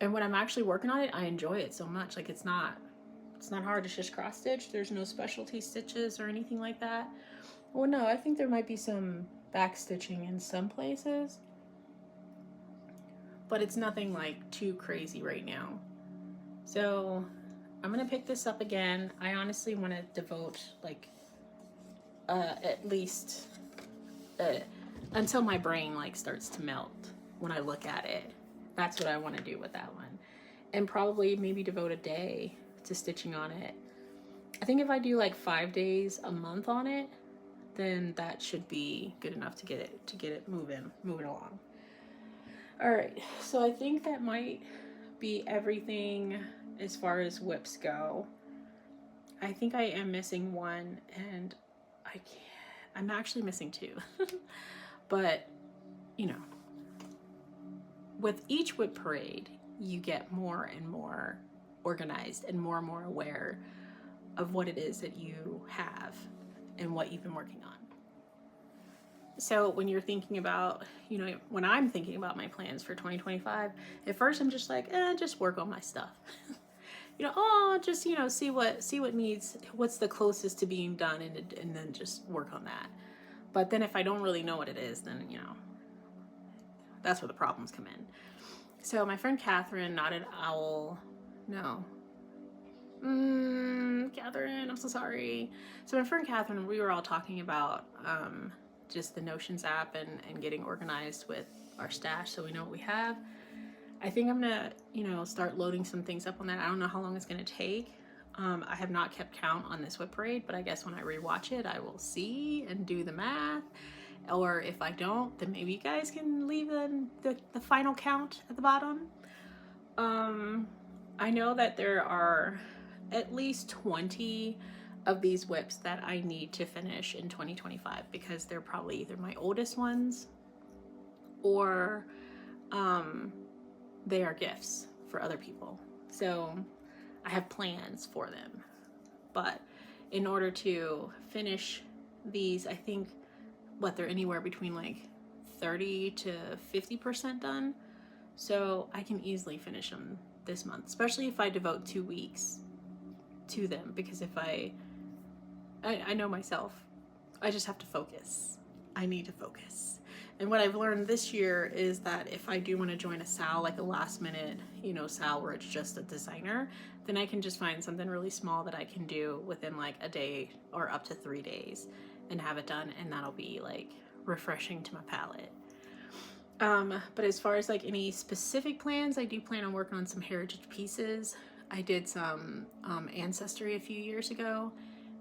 and when I'm actually working on it, I enjoy it so much. Like, it's not hard to just cross stitch. There's no specialty stitches or anything like that. Well, no, I think there might be some back stitching in some places, but it's nothing like too crazy right now. So I'm gonna pick this up again. I honestly want to devote like at least until my brain like starts to melt when I look at it. That's what I want to do with that one, and probably maybe devote a day to stitching on it. I think if I do like 5 days a month on it, then that should be good enough to get it moving along. All right, so I think that might be everything as far as WIPs go. I think I am missing one, and I'm actually missing two. But, you know, with each WIP parade, you get more and more organized and more aware of what it is that you have and what you've been working on. So when you're thinking about, you know, when I'm thinking about my plans for 2025, at first I'm just like, just work on my stuff. You know, just, you know, see what needs, what's the closest to being done, and then just work on that. But then if I don't really know what it is, then, you know, that's where the problems come in. So my friend Catherine, Knotted Owl, no. Catherine, I'm so sorry. So my friend Catherine, we were all talking about just the Notions app and getting organized with our stash so we know what we have. I think I'm gonna, you know, start loading some things up on that. I don't know how long it's gonna take. I have not kept count on this WIP parade, but I guess when I rewatch it, I will see and do the math. Or if I don't, then maybe you guys can leave the final count at the bottom. I know that there are at least 20 of these WIPs that I need to finish in 2025, because they're probably either my oldest ones or they are gifts for other people. So I have plans for them. But in order to finish these, I think, they're anywhere between like 30 to 50% done. So I can easily finish them this month, especially if I devote 2 weeks to them, because if I know myself, I just have to focus. I need to focus. And what I've learned this year is that if I do want to join a SAL, like a last minute, you know, SAL where it's just a designer, then I can just find something really small that I can do within like a day or up to 3 days and have it done, and that'll be like refreshing to my palette. But as far as like any specific plans, I do plan on working on some heritage pieces. I did some ancestry a few years ago,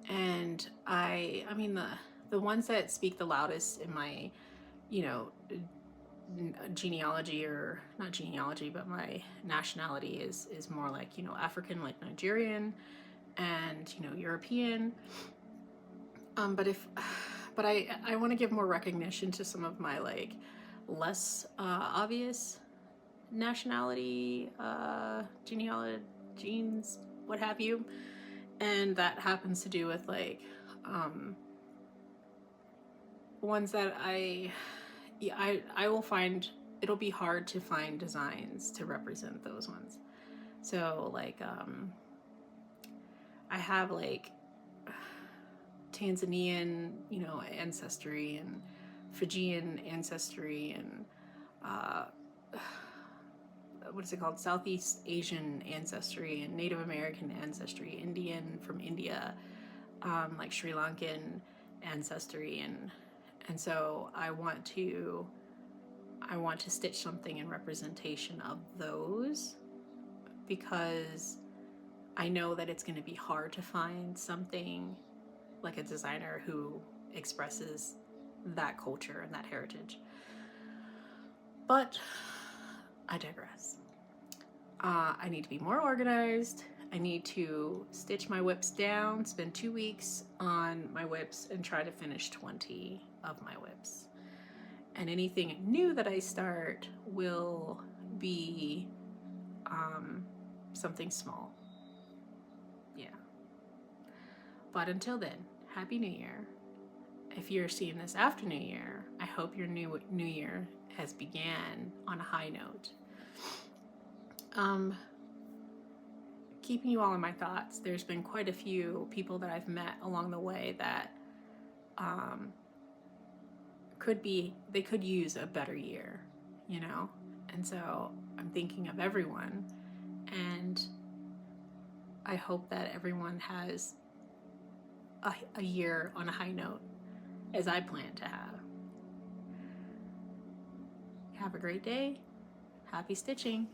and I mean the ones that speak the loudest in my, you know, genealogy, or not genealogy, but my nationality is more like, you know, African, like Nigerian, and, you know, European. But I want to give more recognition to some of my like less obvious nationality, genealogy, genes, what have you, and that happens to do with like ones that I will find it'll be hard to find designs to represent those ones. So like I have like Tanzanian, you know, ancestry, and Fijian ancestry, and what is it called? Southeast Asian ancestry, and Native American ancestry, Indian from India, like Sri Lankan ancestry, and so I want to stitch something in representation of those, because I know that it's going to be hard to find something like a designer who expresses that culture and that heritage. But I digress. I need to be more organized. I need to stitch my WIPs down, spend 2 weeks on my WIPs, and try to finish 20 of my WIPs. And anything new that I start will be something small. Yeah. But until then, Happy New Year. If you're seeing this after New Year, I hope your new year has began on a high note. Keeping you all in my thoughts, there's been quite a few people that I've met along the way that they could use a better year, you know? And so I'm thinking of everyone, and I hope that everyone has a year on a high note, as I plan to have. Have a great day. Happy stitching.